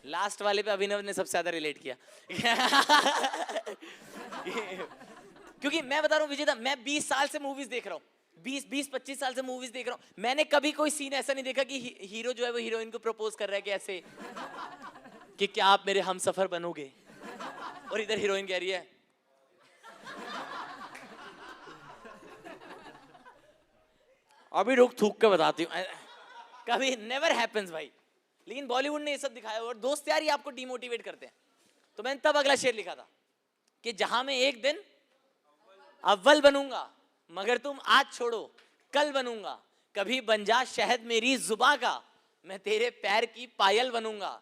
लास्ट वाले पे अभिनव ने सबसे ज्यादा रिलेट किया। क्योंकि मैं बता रहा हूँ विजेता, मैं 20 साल से मूवीज देख रहा हूँ, 20-25 साल से मूवीज देख रहा हूँ। मैंने कभी कोई सीन ऐसा नहीं देखा कि हीरो जो है वो हीरोइन को प्रपोज कर रहा है कि ऐसे कि क्या आप मेरे हम सफर बनोगे, और इधर हीरोइन कह रही है अभी रुक थूक के बताती हूँ। कभी नेवर हैपेंस भाई। लेकिन बॉलीवुड ने ये सब दिखाया, और दोस्त यार ही आपको डिमोटिवेट करते हैं। तो मैंने तब अगला शेर लिखा था कि जहां मैं एक दिन अव्वल बनूंगा, मगर तुम आज छोड़ो कल बनूंगा, कभी बन जा शहद मेरी जुबां का, मैं तेरे पैर की पायल बनूंगा,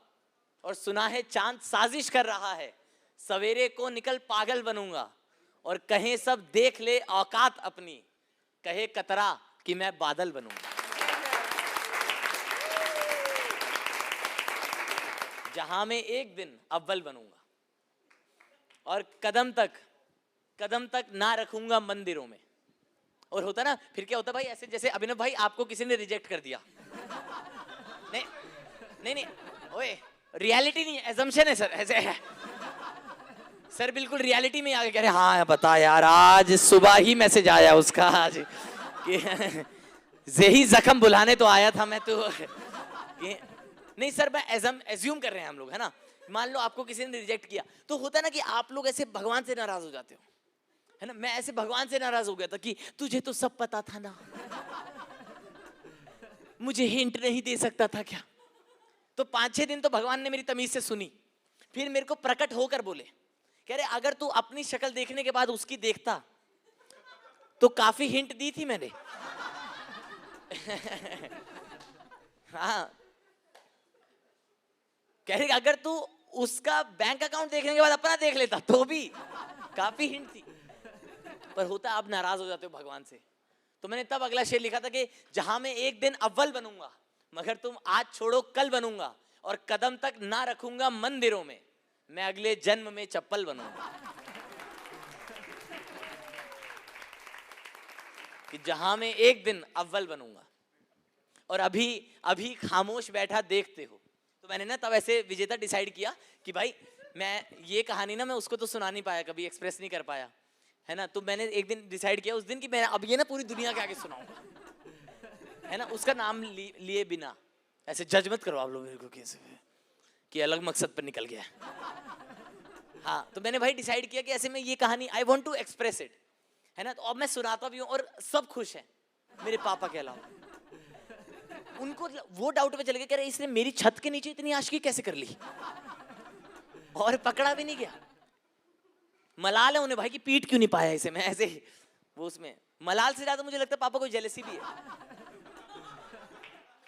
और सुना है चांद साजिश कर रहा है, सवेरे को निकल पागल बनूंगा, और कहें सब देख ले औकात अपनी, कहे कतरा कि मैं बादल बनूंगा। जहां मैं एक दिन अव्वल बनूंगा, और कदम तक ना रखूंगा मंदिरों में। और होता ना फिर क्या होता भाई, ऐसे जैसे अभिनव भाई आपको किसी ने रिजेक्ट कर दिया। नहीं नहीं नहीं, ओए रियलिटी नहीं, एजम्पशन है सर। ऐसे है सर, बिल्कुल रियलिटी में आगे कह रहे हाँ बता यार, आज सुबह ही मैसेज आया उसका, आज यही जख्म बुलाने तो आया था मैं तो। नहीं सर, मैं एज्यूम कर रहे हैं हम लोग, है ना। मान लो आपको किसी ने रिजेक्ट किया, तो होता है ना कि आप लोग ऐसे भगवान से नाराज हो जाते हो, है ना। मैं ऐसे भगवान से नाराज हो गया था कि तुझे तो सब पता था ना, मुझे हिंट नहीं दे सकता था क्या? तो 5-6 दिन तो भगवान ने मेरी तमीज से सुनी, फिर मेरे को प्रकट होकर बोले, कह रहे अगर तू अपनी शक्ल देखने के बाद उसकी देखता तो काफी हिंट दी थी मैंने। हाँ, कह रहे अगर तू उसका बैंक अकाउंट देखने के बाद अपना देख लेता तो भी काफी हिंट थी। पर होता आप नाराज हो जाते हो भगवान से। तो मैंने तब अगला शेर लिखा था कि जहां मैं एक दिन अव्वल बनूंगा, मगर तुम आज छोड़ो कल बनूंगा, और कदम तक ना रखूंगा मंदिरों में, मैं अगले जन्म में चप्पल बनूंगा। कि जहां मैं एक दिन अव्वल बनूंगा, और अभी खामोश बैठा देखते हो। तो मैंने ना तब ऐसे विजेता डिसाइड किया कि भाई मैं ये कहानी ना मैं उसको तो सुना नहीं पाया, कभी एक्सप्रेस नहीं कर पाया, है ना। तो मैंने एक दिन डिसाइड किया उस दिन कि मैं अब ये ना पूरी दुनिया के आगे सुनाऊंगा, है ना। उसका नाम लिए बिना, ऐसे जज मत करो आप लोग मेरे को कैसे कि अलग मकसद पर निकल गया। हाँ, तो मैंने भाई डिसाइड किया कि ऐसे में ये कहानी I want to express it, है ना। तो अब मैं सुनाता भी हूँ और सब खुश हैं मेरे पापा के अलावा। उनको वो डाउट में चले गए, कह रहे इसने मेरी छत के नीचे इतनी आशिकी कैसे कर ली, और पकड़ा भी नहीं गया। मलाल है उन्हें भाई कि पीट क्यों नहीं पाया इसे। मैं ऐसे वो उसमें मलाल से ज्यादा मुझे लगता है पापा को जेलसी भी है।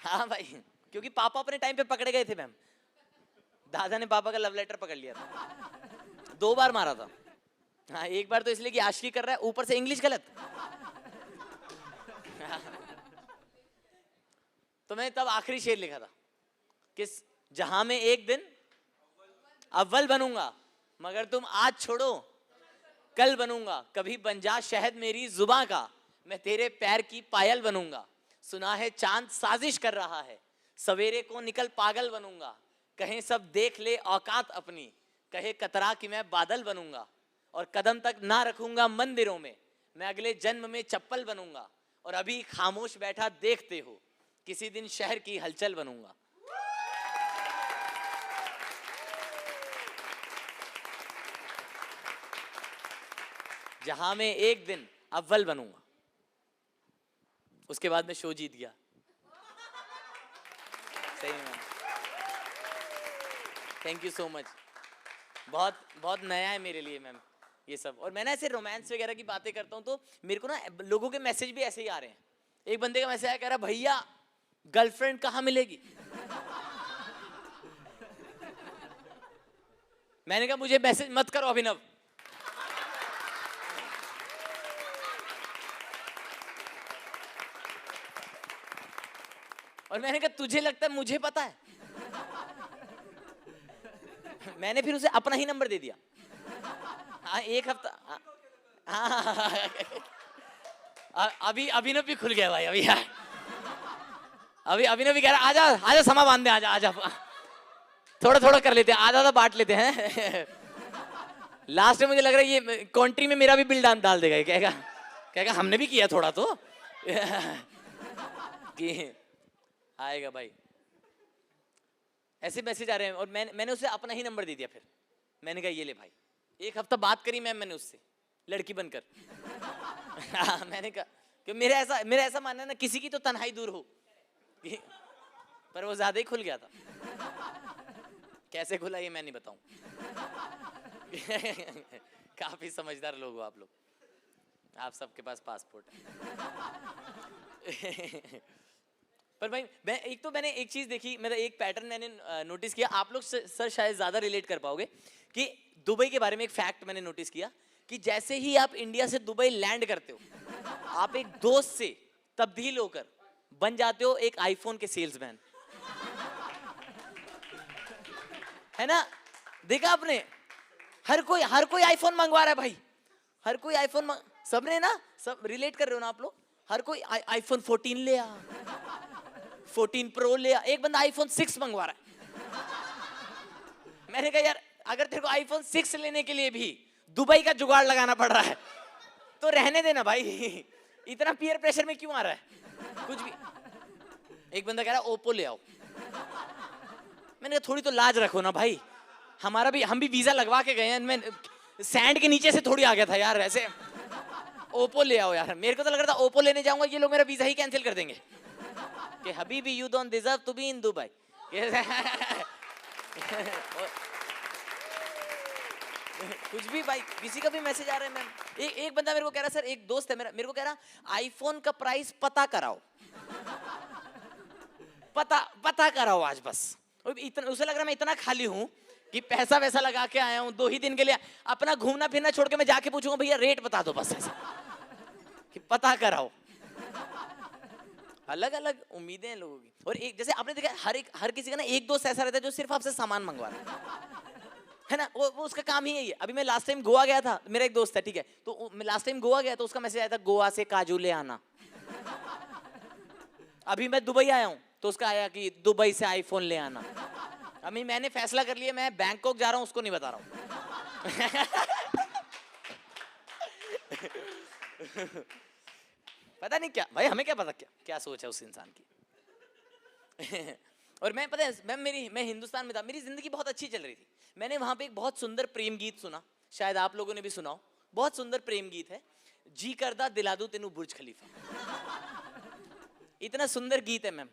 हाँ भाई, क्योंकि पापा अपने टाइम पे पकड़े गए थे मैम। दादा ने पापा का लव लेटर पकड़ लिया था, 2 बार मारा था। हाँ, एक बार तो इसलिए कि आशिकी कर रहा है, ऊपर से इंग्लिश गलत। तो मैंने तब आखिरी शेर लिखा था कि जहां में एक दिन अव्वल बनूंगा, मगर तुम आज छोड़ो कल बनूंगा, कभी बन जा शहद मेरी जुबां का, मैं तेरे पैर की पायल बनूंगा। सुना है चांद साजिश कर रहा है, सवेरे को निकल पागल बनूंगा, कहें सब देख ले औकात अपनी, कहे कतरा कि मैं बादल बनूंगा, और कदम तक ना रखूंगा मंदिरों में, मैं अगले जन्म में चप्पल बनूंगा, और अभी खामोश बैठा देखते हो, किसी दिन शहर की हलचल बनूंगा। जहां में एक दिन अव्वल बनूंगा। उसके बाद मैं शो जीत गया। सही में, थैंक यू सो मच। बहुत बहुत नया है मेरे लिए मैम ये सब। और मैं ना ऐसे रोमांस वगैरह की बातें करता हूँ तो मेरे को ना लोगों के मैसेज भी ऐसे ही आ रहे हैं। एक बंदे का मैसेज आया, कह रहा भैया गर्लफ्रेंड कहाँ मिलेगी। मैंने कहा मुझे मैसेज मत करो अभिनव। और मैंने कहा तुझे लगता है मुझे पता है। मैंने फिर उसे अपना ही नंबर दे दिया। हाँ, एक हफ्ता। हाँ, अभी अभिनव भी खुल गया भाई। अभी अभिनव भी कह रहा आजा आजा समा बांध दे, आजा आजा, थोड़ा थोड़ा कर लेते हैं, आधा आधा बांट लेते हैं। लास्ट में मुझे लग रहा है ये कंट्री में मेरा भी बिल डाल देगा। कहेगा हमने भी किया थोड़ा तो। कि आएगा भाई। ऐसे मैसेज आ रहे हैं। और मैंने उसे अपना ही नंबर दे दिया। फिर मैंने कहा ये ले भाई, एक हफ्ता बात करी मैंने उससे लड़की बनकर। मैंने कहा कि मेरा ऐसा मानना है ना, किसी की तो तन्हाई दूर हो। पर वो ज्यादा ही खुल गया था। कैसे खुला ये मैं नहीं बताऊं। काफी समझदार लोग हो आप लोग, आप सबके पास पासपोर्ट है। पर भाई मैंने एक चीज देखी, मेरा एक पैटर्न मैंने नोटिस किया, आप लोग सर शायद ज्यादा रिलेट कर पाओगे, कि दुबई के बारे में एक फैक्ट मैंने नोटिस किया कि जैसे ही आप इंडिया से दुबई लैंड करते हो, आप एक दोस्त से तब्दील होकर बन जाते हो एक आईफोन के सेल्समैन। है ना, देखा आपने? हर कोई आईफोन मंगवा रहा है भाई, हर कोई आईफोन सबने ना, सब रिलेट कर रहे हो ना आप लोग। हर कोई आईफोन 14 ले आ, 14 प्रो ले आ, एक बंदा आईफोन 6 मंगवा रहा है। मैंने कहा यार अगर तेरे को आईफोन 6 लेने के लिए भी दुबई का जुगाड़ लगाना पड़ रहा है तो रहने देना भाई। इतना पीयर प्रेशर में क्यों आ रहा है कुछ भी। एक बंदा कह रहा है ओप्पो ले आओ। मैंने कहा थोड़ी तो लाज रखो ना भाई, हम भी वीजा लगवा के गए हैं, मैं सैंड के नीचे से थोड़ी आ गया था यार। ऐसे ओप्पो ले आओ यार, मेरे को तो लग रहा था ओप्पो लेने जाऊंगा ये लोग मेरा वीजा ही कैंसिल कर देंगे कि हबीबी you don't deserve to be in Dubai. कुछ भी भाई, किसी का भी मैसेज आ रहा है। मैम एक बंदा मेरे को कह रहा सर, एक दोस्त है मेरे को कह रहा आईफोन का प्राइस पता कराओ, पता कराओ आज बस। इतना उसे लग रहा है मैं इतना खाली हूं कि पैसा वैसा लगा के आया हूं 2 ही दिन के लिए, अपना घूमना फिरना छोड़ के मैं जाके पूछूंगा भैया रेट बता दो बस, ऐसा कि पता कराओ। अलग अलग उम्मीदें हैं लोगों की। और एक जैसे आपने देखा हर किसी का ना एक दोस्त ऐसा रहता है जो सिर्फ आपसे सामान मंगवा रहा है ना, वो उसका काम ही यही है। अभी मैं लास्ट टाइम गोवा गया था, मेरा एक दोस्त है ठीक है, तो मैं लास्ट टाइम गोवा गया तो उसका मैसेज आया था गोवा से काजू ले आना। अभी मैं दुबई आया हूं तो उसका आया कि दुबई से आईफोन ले आना। अभी मैंने फैसला कर लिया मैं बैंकॉक जा रहा हूं, उसको नहीं बता रहा हूं। पता नहीं क्या भाई, हमें क्या पता क्या सोच है उस इंसान की। और मैं पता है मैं हिंदुस्तान में था, मेरी जिंदगी बहुत अच्छी चल रही थी। मैंने वहां पे एक बहुत सुंदर प्रेम गीत सुना, शायद आप लोगों ने भी सुना हो। बहुत सुंदर प्रेम गीत है, जी करदा दिला दूं तेनू बुर्ज खलीफा। इतना सुंदर गीत है मैम।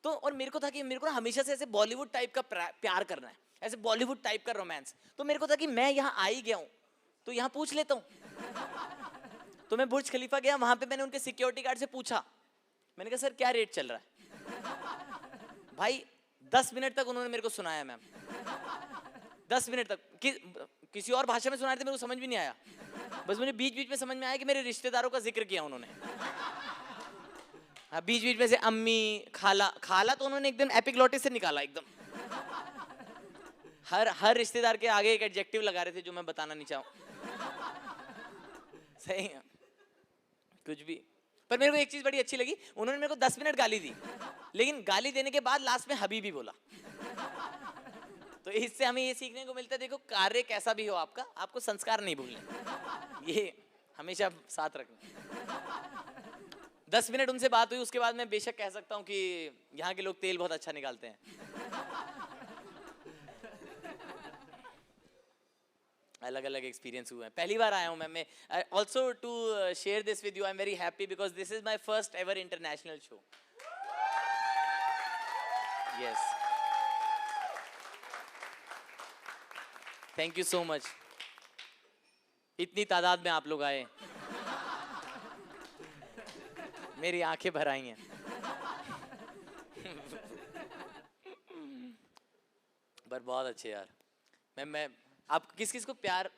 तो और मेरे को था कि मेरे को ना हमेशा से ऐसे बॉलीवुड टाइप का प्यार करना है, ऐसे बॉलीवुड टाइप का रोमांस। तो मेरे को था कि मैं यहाँ आ ही गया हूँ तो यहाँ पूछ लेता हूँ। तो मैं बुर्ज खलीफा गया, वहां पे मैंने उनके सिक्योरिटी गार्ड से पूछा, मैंने कहा सर क्या रेट चल रहा है। भाई 10 मिनट तक उन्होंने मेरे को सुनाया मैम। 10 मिनट तक किसी और भाषा में सुना रहे थे, मेरे को समझ भी नहीं आया। बस मुझे बीच बीच में समझ में आया कि मेरे रिश्तेदारों का जिक्र किया उन्होंने। हाँ, बीच बीच में से अम्मी, खाला, खाला तो उन्होंने एकदम एपिग्लोटिस से निकाला एकदम। हर रिश्तेदार के आगे एक एडजेक्टिव लगा रहे थे जो मैं बताना नहीं चाहूँ। सही है। कुछ भी। पर मेरे को एक चीज बड़ी अच्छी लगी, उन्होंने मेरे को 10 मिनट गाली दी, लेकिन गाली देने के बाद लास्ट में हबीबी बोला। तो इससे हमें ये सीखने को मिलता है, देखो कार्य कैसा भी हो आपका, आपको संस्कार नहीं भूलने, ये हमेशा साथ रखना। 10 मिनट उनसे बात हुई, उसके बाद मैं बेशक कह सकता हूँ कि यहाँ के लोग तेल बहुत अच्छा निकालते हैं। अलग अलग एक्सपीरियंस हुए हैं, पहली बार आया हूँ मैं also to share this with you. I am very happy because this is my first ever international show. Yes, thank you so much. इतनी तादाद में आप लोग आए, मेरी आंखें भर आई हैं। पर बहुत अच्छे यार। मैं आप किस किस को प्यार,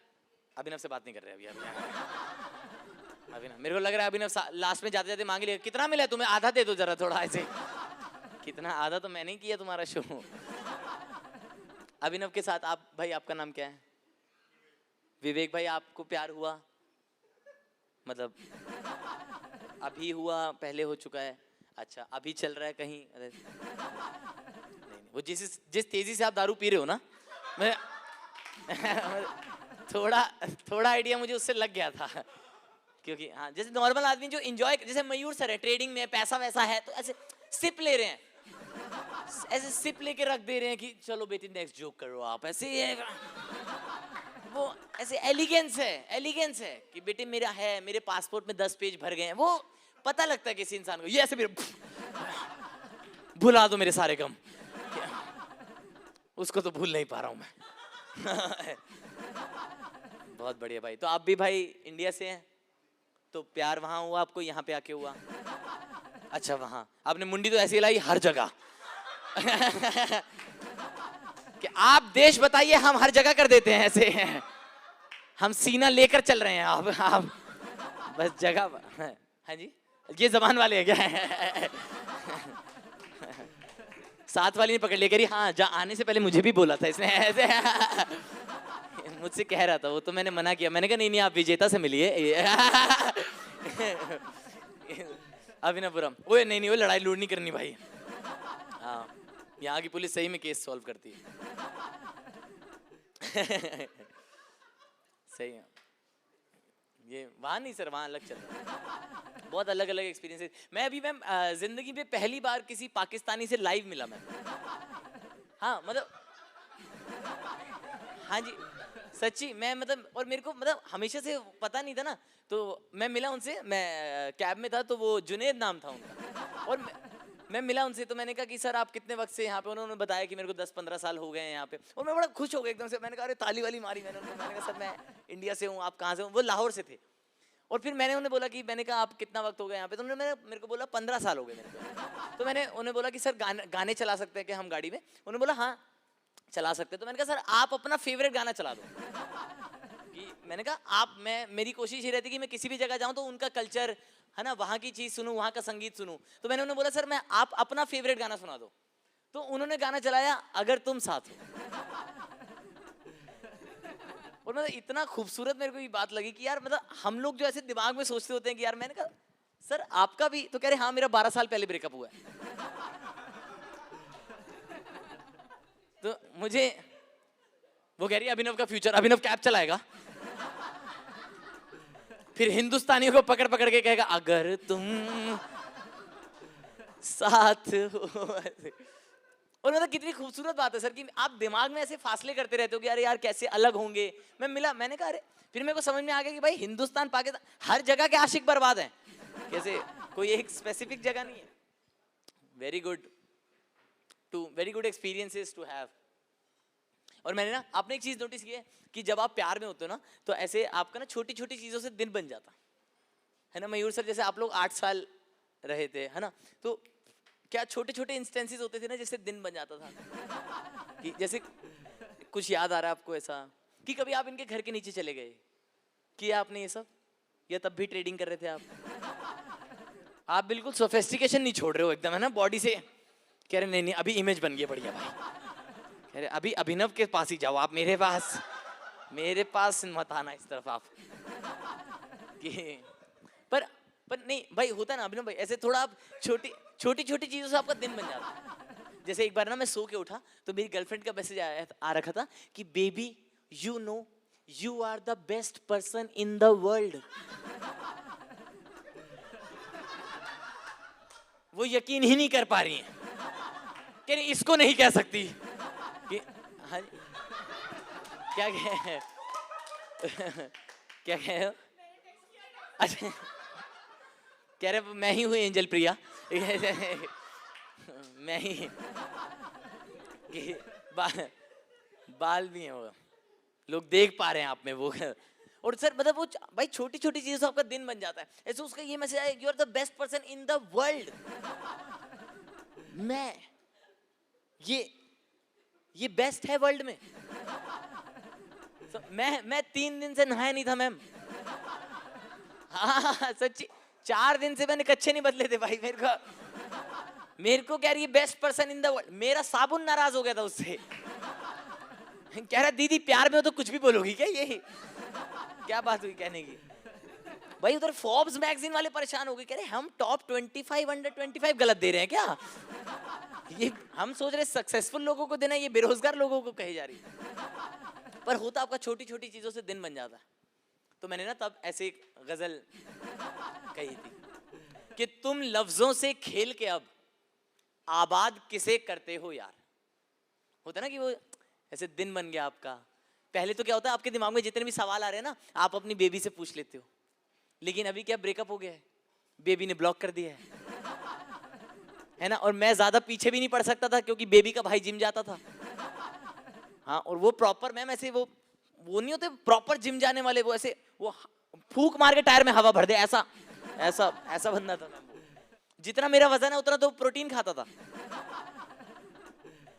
अभिनव से बात नहीं कर रहे अभी अभिनव, मेरे को लग रहा है अभिनव लास्ट में जाते जाते मांग लिया, कितना मिला तुम्हें, आधा दे दो जरा थोड़ा ऐसे। कितना, आधा तो मैंने ही किया तुम्हारा शो। अभिनव के साथ आप भाई, आपका नाम क्या है? विवेक भाई, आपको प्यार हुआ? मतलब अभी हुआ, पहले हो चुका है? अच्छा, अभी चल रहा है कहीं? नहीं, वो जिस तेजी से आप दारू पी रहे हो ना, मैं थोड़ा आइडिया मुझे उससे लग गया था। क्योंकि हाँ, जैसे नॉर्मल आदमी जो एंजॉय, जैसे मयूर सर है ट्रेडिंग में, पैसा वैसा है तो ऐसे सिप ले रहे हैं, ऐसे सिप लेके रख दे रहे हैं कि चलो बेटी नेक्स्ट जोक करो आप, ऐसे वो ऐसे एलिगेंस है कि बेटे मेरा है, मेरे पासपोर्ट में 10 पेज भर गए हैं। वो पता लगता है किसी इंसान को, ये ऐसे भुला दो मेरे सारे गम, उसको तो भूल नहीं पा रहा हूं मैं। बहुत बढ़िया भाई। तो आप भी भाई इंडिया से हैं, तो प्यार वहां हुआ आपको, यहाँ पे आके हुआ? अच्छा, वहां आपने मुंडी तो ऐसी लाई हर जगह। कि आप देश बताइए, हम हर जगह कर देते हैं ऐसे। हम सीना लेकर चल रहे हैं, आप बस जगह। हाँ जी, ये जबान वाले हैं क्या? साथ वाली ने पकड़ लिया, करी हाँ, जा आने से पहले मुझे भी बोला था इसने ऐसे। मुझसे कह रहा था वो, तो मैंने मना किया, मैंने कहा नहीं आप विजेता से मिलिए। अभिनवपुरम, ओए नहीं वो लड़ाई लूट नहीं करनी भाई। हाँ, यहाँ की पुलिस सही में केस सॉल्व करती है। सही है। ये वहाँ नहीं सर, वहाँ अलग चल रहा है। बहुत अलग अलग एक्सपीरियंसेस। मैं अभी मैम जिंदगी में पहली बार किसी पाकिस्तानी से लाइव मिला मैं। हाँ मतलब, हाँ जी सच्ची, मैं मतलब, और मेरे को मतलब हमेशा से पता नहीं था ना, तो मैं मिला उनसे, मैं कैब में था, तो वो जुनेद नाम था उनका, और मैं मिला उनसे, तो मैंने कहा कि सर आप कितने वक्त से यहाँ पे? उन्होंने बताया कि मेरे को 10-15 साल हो गए हैं यहाँ पे, और मैं बड़ा खुश हो गया एकदम से। मैंने कहा अरे, ताली वाली मारी मैंने उनको। मैंने कहा सर मैं इंडिया से हूँ, आप कहाँ से हो? वो लाहौर से थे। और फिर मैंने उन्हें बोला कि, मैंने कहा आप कितना वक्त हो गया यहाँ पे? तो उन्होंने मेरे को बोला 15 साल हो गए मेरे को। तो मैंने उन्हें बोला कि सर गाने चला सकते हैं क्या हम गाड़ी में? उन्होंने बोला हाँ चला सकते। तो मैंने कहा सर आप अपना फेवरेट गाना चला दो। कि मैंने कहा मेरी कोशिश ये रहती कि मैं किसी भी जगह जाऊं तो उनका कल्चर है ना, वहाँ की चीज सुनूं, वहाँ का संगीत सुनूं। तो मैंने उन्हें बोला सर आप अपना फेवरेट गाना सुना दो। तो उन्होंने गाना चलाया अगर तुम साथ हो। और मतलब इतना खूबसूरत मेरे को ये बात लगी कि यार मतलब हम लोग जो ऐसे दिमाग में सोचते होते हैं कि यार, मैंने कहा सर आपका भी? तो कह रहे हाँ मेरा 12 साल पहले ब्रेकअप हुआ है। तो मुझे वो कह रही है अभिनव का फ्यूचर, अभिनव कैब चलाएगा, फिर हिंदुस्तानियों को पकड़ पकड़ के कहेगा अगर तुम साथ हो। और मतलब कितनी खूबसूरत बात है सर कि आप दिमाग में ऐसे फासले करते रहते हो कि अरे यार कैसे अलग होंगे। मैं मिला, मैंने कहा अरे, फिर मेरे को समझ में आ गया कि भाई हिंदुस्तान पाकिस्तान हर जगह के आशिक बर्बाद हैं, कैसे कोई एक स्पेसिफिक जगह नहीं है। Very good experiences to have. और मैंने ना, आपने एक चीज नोटिस की है कि जब आप प्यार में होते हो ना, तो ऐसे आपका ना छोटी छोटी चीजों से दिन बन जाता है ना। मयूर सर जैसे आप लोग 8 साल रहे थे है ना, तो क्या छोटे छोटे इंस्टेंसेस होते थे ना जिससे दिन बन जाता था। कि जैसे कुछ याद आ रहा है आपको ऐसा कि कभी आप इनके घर के नीचे चले गए, किया आपने ये सब, या तब भी ट्रेडिंग कर रहे थे आप बिल्कुल सोफिस्टिकेशन नहीं छोड़ रहे हो एकदम, है ना, बॉडी से कह रहे नहीं नहीं अभी इमेज बन गई बढ़िया भाई, कह रहे अभी अभिनव के पास ही जाओ आप, मेरे पास मत आना इस तरफ आप कि पर नहीं भाई, होता है ना अभिनव भाई, ऐसे थोड़ा आप छोटी छोटी चीजों से आपका दिन बन जाता है। जैसे एक बार ना मैं सो के उठा तो मेरी गर्लफ्रेंड का मैसेज आ रखा था कि baby you know you are the best person in the world. वो यकीन ही नहीं कर पा रही है, कह रही इसको नहीं कह सकती कि हाँ क्या कहे क्या कहे, अच्छा कह रहे मैं ही हूँ एंजल प्रिया मैं ही कि बाल भी हैं वो, लोग देख पा रहे हैं आप में वो, और सर मतलब वो भाई छोटी छोटी चीजों से आपका दिन बन जाता है। ऐसे उसका ये मैसेज आया, you are the best person in the world. मैं ये बेस्ट है वर्ल्ड में। so, मैं 3 दिन से नहाया नहीं था मैम। हाँ सच्ची 4 दिन से मैंने कच्छे नहीं बदले थे भाई। मेरे को कह रही है best person in the world, मेरा साबुन नाराज हो गया था उससे। कह रहा दीदी प्यार में हो तो कुछ भी बोलोगी क्या, ये क्या बात हुई कहने की। भाई उधर फोर्ब्स मैगजीन वाले परेशान हो गए, कह रहे हम टॉप 25 अंडर 25 गलत दे रहे हैं क्या। ये हम सोच रहे सक्सेसफुल लोगों को देना, ये बेरोजगार लोगों को कही जा रही है। पर होता आपका छोटी छोटी चीजों से दिन बन जाता है। तो मैंने ना तब ऐसे एक गजल कही थी कि तुम लफ्जों से खेल के अब आबाद किसे करते हो यार। होता ना कि वो ऐसे दिन बन गया आपका। पहले तो क्या होता है आपके दिमाग में जितने भी सवाल आ रहे हैं ना, आप अपनी बेबी से पूछ लेते हो। लेकिन अभी क्या ब्रेकअप हो गया है, बेबी ने ब्लॉक कर दिया है ना। और मैं ज्यादा पीछे भी नहीं पड़ सकता था क्योंकि बेबी का भाई जिम जाता था। हाँ, और वो प्रॉपर मैम ऐसे वो नहीं होते प्रॉपर जिम जाने वाले, वो ऐसे वो फूंक मार के टायर में हवा भर दे, ऐसा ऐसा ऐसा बंदा था मैम। जितना मेरा वजन है उतना तो प्रोटीन खाता था।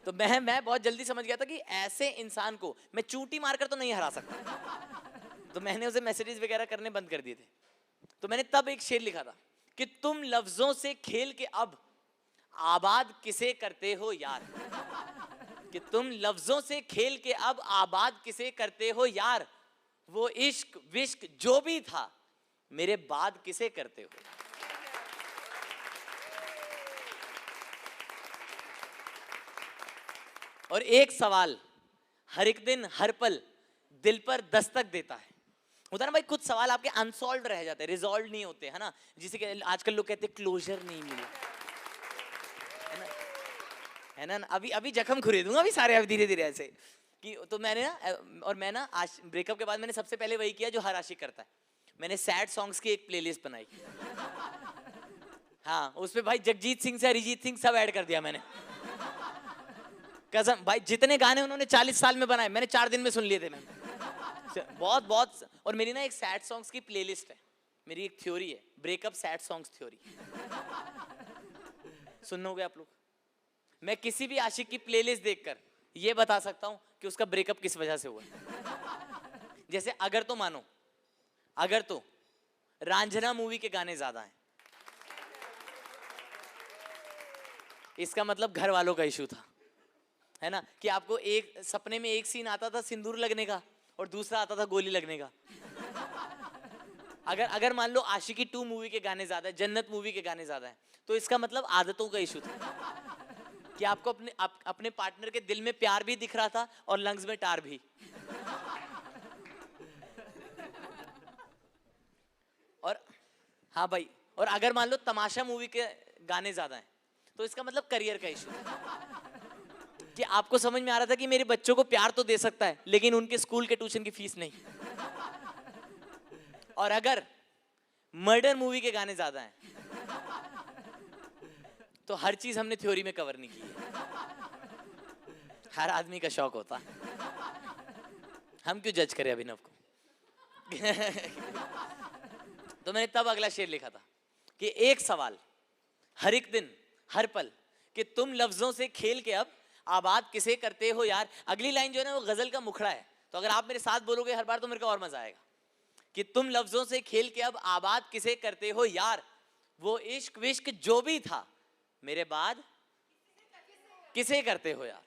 तो मैं बहुत जल्दी समझ गया था कि ऐसे इंसान को मैं चूटी मारकर तो नहीं हरा सकता। तो मैंने उसे मैसेजेस वगैरह करने बंद कर दिए थे। तो मैंने तब एक शेर लिखा था कि तुम लफ्जों से खेल के अब आबाद किसे करते हो यार। कि तुम लफ्जों से खेल के अब आबाद किसे करते हो यार। वो इश्क विश्क जो भी था मेरे बाद किसे करते हो। और एक सवाल हर एक दिन हर पल दिल पर दस्तक देता है। होता है ना भाई, कुछ सवाल आपके अनसॉल्व रह जाते हैं, रिजॉल्व नहीं होते, है ना। जिसे कि आजकल लोग कहते हैं क्लोजर नहीं मिले, है ना। अभी जख्म खुरेदूंगा अभी सारे, अभी धीरे धीरे ऐसे कि। तो मैंने ना, और मैं ना आज ब्रेकअप के बाद मैंने सबसे पहले वही किया जो हर आशिक करता है। मैंने सैड सॉन्ग्स की एक प्लेलिस्ट बनाई। हाँ, उसमें भाई जगजीत सिंह से अरिजीत सिंह सब ऐड कर दिया मैंने। कसम भाई, जितने गाने उन्होंने 40 साल में बनाए मैंने 4 दिन में सुन लिए थे मैंने। बहुत। और मेरी ना एक सैड सॉन्ग्स की प्लेलिस्ट है। मेरी एक थ्योरी है, ब्रेकअप सैड सॉन्ग्स थ्योरी। सुनोगे आप लोग? मैं किसी भी आशिक की प्लेलिस्ट देखकर ये बता सकता हूं कि उसका ब्रेकअप किस वजह से हुआ। जैसे अगर तो रांझना मूवी के गाने ज्यादा हैं, इसका मतलब घर वालों का इशू था, है ना। कि आपको एक सपने में एक सीन आता था सिंदूर लगने का और दूसरा आता था गोली लगने का। अगर मान लो आशिकी 2 मूवी के गाने ज्यादा है, जन्नत मूवी के गाने ज्यादा है, तो इसका मतलब आदतों का इशू था कि आपको अपने पार्टनर के दिल में प्यार भी दिख रहा था और लंग्स में टार भी। और हाँ भाई, और अगर मान लो तमाशा मूवी के गाने ज्यादा हैं तो इसका मतलब करियर का इशू कि आपको समझ में आ रहा था कि मेरे बच्चों को प्यार तो दे सकता है लेकिन उनके स्कूल के ट्यूशन की फीस नहीं। और अगर मर्डर मूवी के गाने ज्यादा हैं तो हर चीज हमने थ्योरी में कवर नहीं की है। हर आदमी का शौक होता, हम क्यों जज करें अभिनव को। तो मैंने तब अगला शेर लिखा था कि एक सवाल हर एक दिन हर पल कि तुम लफ्जों से खेल के अब आबाद किसे करते हो यार। अगली लाइन जो है ना वो गजल का मुखड़ा है, तो अगर आप मेरे साथ बोलोगे हर बार तो मेरे को और मजा आएगा कि तुम लफ्जों से खेल के अब आबाद किसे करते हो यार, वो इश्क विश्क जो भी था मेरे बाद किसे करते हो यार।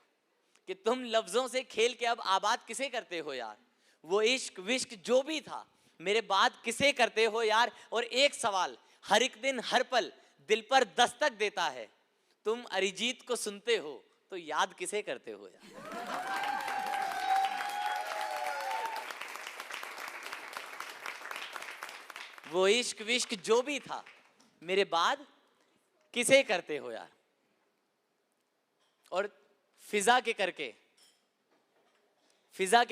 कि तुम लफ्जों से खेल के अब आबाद किसे करते हो यार, वो इश्क विश्क जो भी था मेरे बाद किसे करते हो यार। और एक सवाल हर एक दिन हर पल दिल पर दस्तक देता है, तुम अरिजीत को सुनते हो तो याद किसे करते हो यार। वो इश्क विश्क जो भी था मेरे बाद किसे करते हो यार। और फिजा के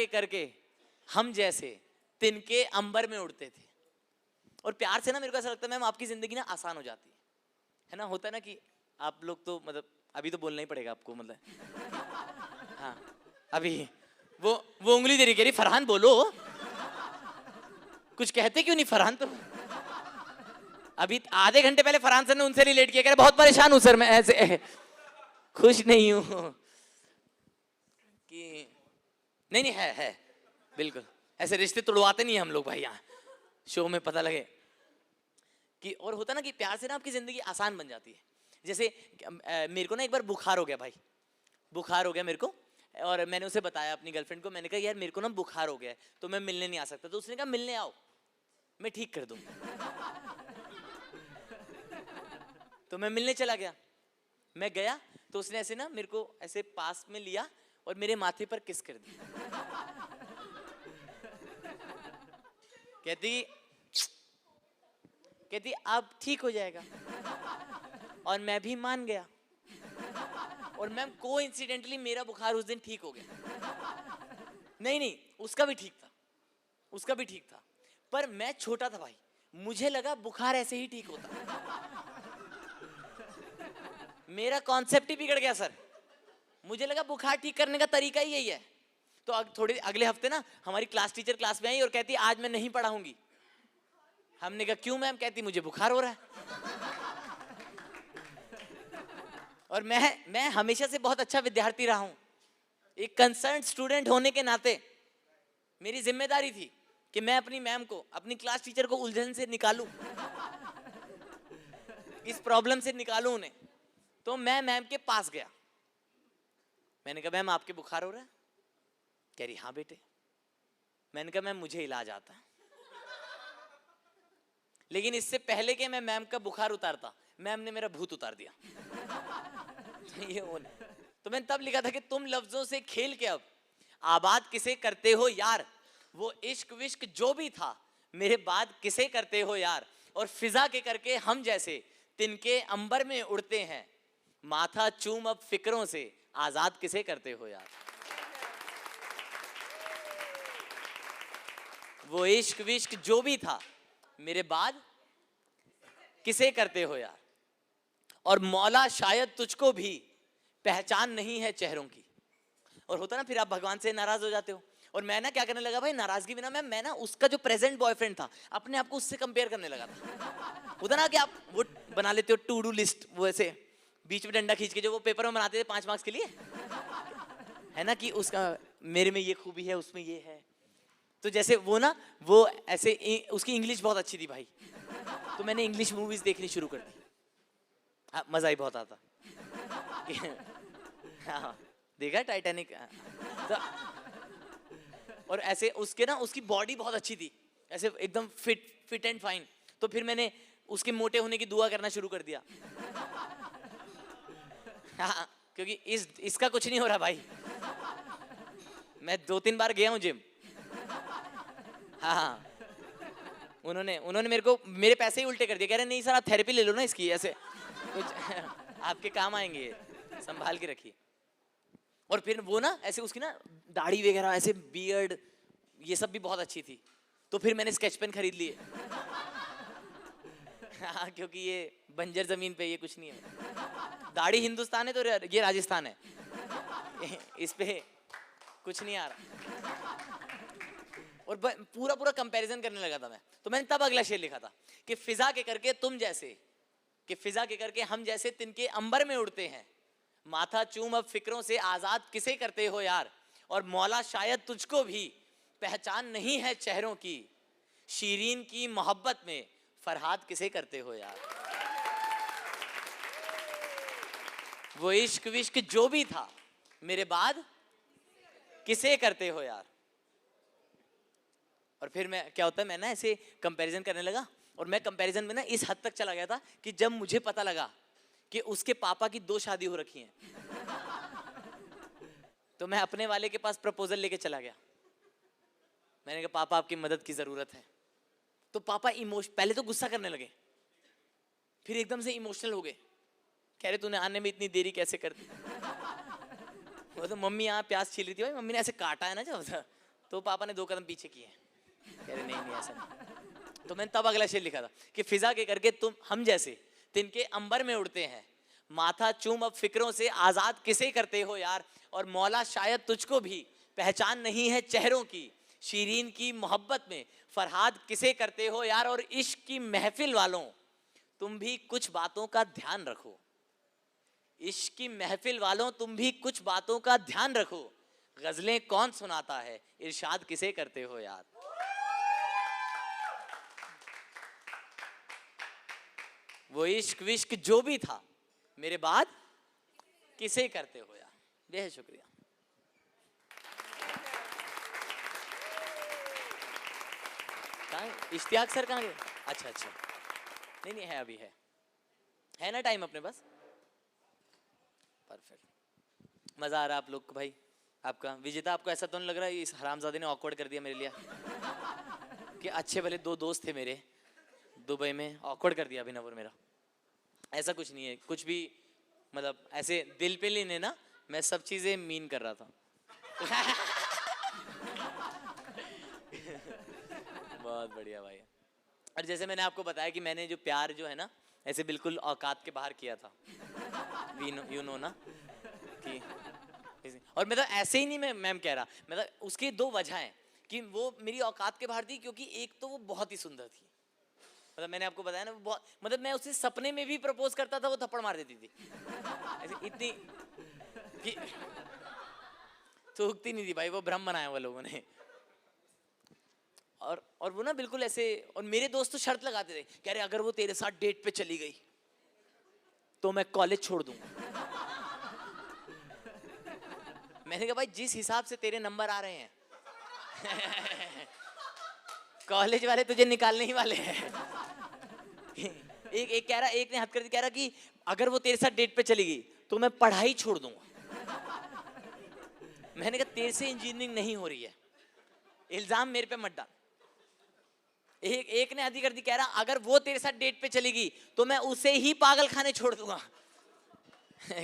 करके हम जैसे तिनके अंबर में उड़ते थे। और प्यार से ना मेरे को ऐसा लगता है मैम आपकी जिंदगी ना आसान हो जाती है ना। होता है ना कि आप लोग तो मतलब अभी तो बोलना ही पड़ेगा आपको, मतलब हाँ अभी वो उंगली दे रही, कह रही फरहान बोलो, कुछ कहते क्यों नहीं फरहान। तो अभी आधे घंटे पहले फरहान सर ने उनसे रिलेट किया, कह रहे बहुत परेशान हूं सर मैं, ऐसे खुश नहीं हूं कि नहीं है बिल्कुल ऐसे रिश्ते तोड़वाते नहीं हम लोग भाई यहाँ शो में, पता लगे कि। और होता ना कि प्यार से ना आपकी जिंदगी आसान बन जाती है। जैसे मेरे को ना एक बार बुखार हो गया भाई, बुखार हो गया मेरे को, और मैंने उसे बताया अपनी गर्लफ्रेंड को, मैंने कहा यार मेरे को ना बुखार हो गया है तो मैं मिलने नहीं आ सकता। तो उसने कहा मिलने आओ मैं ठीक कर दूंगा। तो मैं मिलने चला गया, मैं गया तो उसने ऐसे ना मेरे को ऐसे पास में लिया और मेरे माथे पर किस कर दी। कहती अब ठीक हो जाएगा, और मैं भी मान गया। और मैम कोइंसिडेंटली मेरा बुखार उस दिन ठीक हो गया। नहीं उसका भी ठीक था, पर मैं छोटा था भाई, मुझे लगा बुखार ऐसे ही ठीक होता। मेरा कॉन्सेप्ट ही बिगड़ गया सर, मुझे लगा बुखार ठीक करने का तरीका ही यही है। तो थोड़े अगले हफ्ते ना हमारी क्लास टीचर क्लास में आई और कहती आज मैं नहीं पढ़ाऊंगी। हमने कहा क्यों मैम, कहती मुझे बुखार हो रहा है। और मैं हमेशा से बहुत अच्छा विद्यार्थी रहा हूं, एक कंसर्न स्टूडेंट होने के नाते मेरी जिम्मेदारी थी कि मैं अपनी मैम को, अपनी क्लास टीचर को उलझन से निकालूं, इस प्रॉब्लम से निकालूं उन्हें। तो मैं मैम के पास गया, मैंने कहा मैम आपके बुखार हो रहा है। कह रही हाँ बेटे। मैंने कहा मैम मुझे इलाज आता है, लेकिन इससे पहले कि मैं मैम का बुखार उतारता मैम ने मेरा भूत उतार दिया। ये वो नहीं। तो मैंने तब लिखा था कि तुम लफ्जों से खेल के अब आबाद किसे करते हो यार, वो इश्क विश्क जो भी था मेरे बाद किसे करते हो यार। और फिजा के करके हम जैसे तिनके अंबर में उड़ते हैं, माथा चूम अब फिक्रों से आजाद किसे करते हो यार। वो इश्क विश्क जो भी था मेरे बाद किसे करते हो यार। और मौला शायद तुझको भी पहचान नहीं है चेहरों की। और होता ना फिर आप भगवान से नाराज हो जाते हो। और मैं ना क्या करने लगा भाई, नाराजगी बिना मैं ना उसका जो प्रेजेंट बॉयफ्रेंड था अपने आप को उससे कंपेयर करने लगा था। होता ना कि आप वो बना लेते हो टू डू लिस्ट, वो ऐसे बीच में डंडा खींच के जो वो पेपर में बनाते थे 5 मार्क्स के लिए, है ना, कि उसका मेरे में ये खूबी है उसमें ये है। तो जैसे वो ना वो ऐसे उसकी इंग्लिश बहुत अच्छी थी भाई, तो मैंने इंग्लिश मूवीज देखनी शुरू कर दी। मजा ही बहुत आता। हाँ, देखा टाइटैनिक। तो और ऐसे उसके ना उसकी बॉडी बहुत अच्छी थी, ऐसे एकदम फिट एंड फाइन। तो फिर मैंने उसके मोटे होने की दुआ करना शुरू कर दिया। हाँ, क्योंकि इसका कुछ नहीं हो रहा भाई। मैं 2-3 बार गया हूँ जिम। हाँ, उन्होंने मेरे को मेरे पैसे ही उल्टे कर दिए, कह रहे नहीं सर आप थेरेपी ले लो ना इसकी, ऐसे कुछ आपके काम आएंगे, संभाल के रखिए। और फिर वो ना ऐसे उसकी ना दाढ़ी वगैरह ऐसे बियर्ड ये सब भी बहुत अच्छी थी। तो फिर मैंने स्केच पेन खरीद लिए। हाँ, क्योंकि ये बंजर जमीन पे ये कुछ नहीं है। दाढ़ी हिंदुस्तान है तो ये राजस्थान है, इस पे कुछ नहीं आ रहा। और पूरा कंपैरिजन करने लगा था मैं। तो मैंने तब अगला शेर लिखा था कि फिजा के करके तुम जैसे, कि फिजा के करके हम जैसे तिनके अंबर में उड़ते हैं, माथा चूम अब फिक्रों से आजाद किसे करते हो यार, और मौला शायद तुझको भी पहचान नहीं है चेहरों की, शीरीन की मोहब्बत में फरहाद किसे करते हो यार। वो इश्क विश्क जो भी था मेरे बाद किसे करते हो यार। और फिर मैं क्या होता है, मैं ना ऐसे कंपैरिजन करने लगा, और मैं कंपैरिजन में ना इस हद तक चला गया था कि जब मुझे पता लगा कि उसके पापा की 2 शादी हो रखी हैं, तो मैं अपने वाले के पास प्रपोजल लेके चला गया। मैंने कहा पापा आपकी मदद की जरूरत है। तो पापा पहले तो गुस्सा करने लगे, फिर एकदम से इमोशनल हो गए, कह रहे तूने आने में इतनी देरी कैसे कर दी। वो तो मम्मी यहाँ प्याज छील रही थी, भाई मम्मी ने ऐसे काटा है ना जब, तो पापा ने 2 कदम पीछे किए। कह रहे नहीं ऐसा नहीं। तो मैंने तब अगला शेर लिखा था कि फिजा के करके तुम हम जैसे तिनके अंबर में उड़ते हैं, माथा चूम अब फिक्रों से आजाद किसे करते हो यार, और मौला शायद तुझको भी पहचान नहीं है चेहरों की, शीरीन की मोहब्बत में फरहाद किसे करते हो यार। और इश्क की महफिल वालों तुम भी कुछ बातों का ध्यान रखो, इश्क की महफिल वालों तुम भी कुछ बातों का ध्यान रखो, गजलें कौन सुनाता है इरशाद किसे करते हो यार। वो इश्क विश्क जो भी था मेरे बाद किसे करते हो यार। बेहद शुक्रिया। कहाँ इश्तियाक सर कहाँ गए? अच्छा अच्छा, नहीं नहीं है, अभी है ना टाइम अपने पास। परफेक्ट, मजा आ रहा है आप लोग को भाई। आपका विजेता, आपको ऐसा तो नहीं लग रहा है इस हरामजादे ने ऑकवर्ड कर दिया मेरे लिए कि अच्छे भले 2 दोस्त थे मेरे दुबई में, ऑकवर्ड कर दिया अभिनव और मेरा। ऐसा कुछ नहीं है, कुछ भी मतलब ऐसे दिल पे लेने ना, मैं सब चीजें मीन कर रहा था। बहुत बढ़िया भाई। और जैसे मैंने आपको बताया कि मैंने जो प्यार जो है ना ऐसे बिल्कुल औकात के बाहर किया था, यू नो ना कि, और मैं तो ऐसे ही नहीं, मैं मैम कह रहा, मतलब उसकी 2 वजह हैं कि वो मेरी औकात के बाहर थी, क्योंकि एक तो वो बहुत ही सुंदर थी, मतलब मैंने आपको बताया ना वो बहुत, मतलब मैं उसे सपने में भी प्रपोज करता था वो थप्पड़ मार देती थी ऐसे, इतनी कि थूकती नहीं थी भाई, वो भ्रम बनाया हुआ लोगों ने। और वो ना बिल्कुल ऐसे, और मेरे दोस्त तो शर्त लगाते थे, कह रहे अगर वो तेरे साथ डेट पे चली गई तो मैं कॉलेज छोड़ दूंगा। मैंने कहा भाई जिस हिसाब से तेरे नंबर आ रहे हैं कॉलेज वाले तुझे निकालने ही वाले हैं। एक कह रहा, एक ने हद कर दी, कह रहा कि अगर वो तेरे साथ डेट पे चली गई तो मैं पढ़ाई छोड़ दूंगा। मैंने कहा तेरे से इंजीनियरिंग नहीं हो रही है, इल्जाम मेरे पे मत डाल। एक ने हद कर दी, कह रहा अगर वो तेरे साथ डेट पे चली गई तो मैं उसे ही पागल खाने छोड़ दूंगा।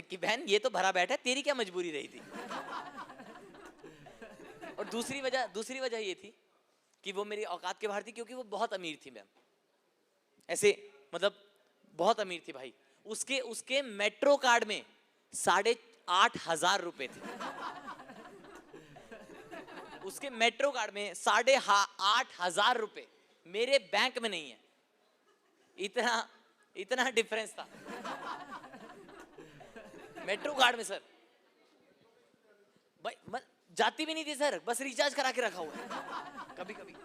कि बहन ये तो भरा बैठा है, तेरी क्या मजबूरी रही थी। और दूसरी वजह ये थी कि वो मेरी औकात के बाहर थी, क्योंकि वो बहुत अमीर थी मैम, ऐसे मतलब बहुत अमीर थी भाई। उसके मेट्रो कार्ड में 8,500 रुपए थे। उसके मेट्रो कार्ड में 8,500 रुपए, मेरे बैंक में नहीं है। इतना डिफरेंस था मेट्रो कार्ड में सर। भाई जाती भी नहीं थी सर, बस रिचार्ज करा के रखा हुआ है कभी कभी।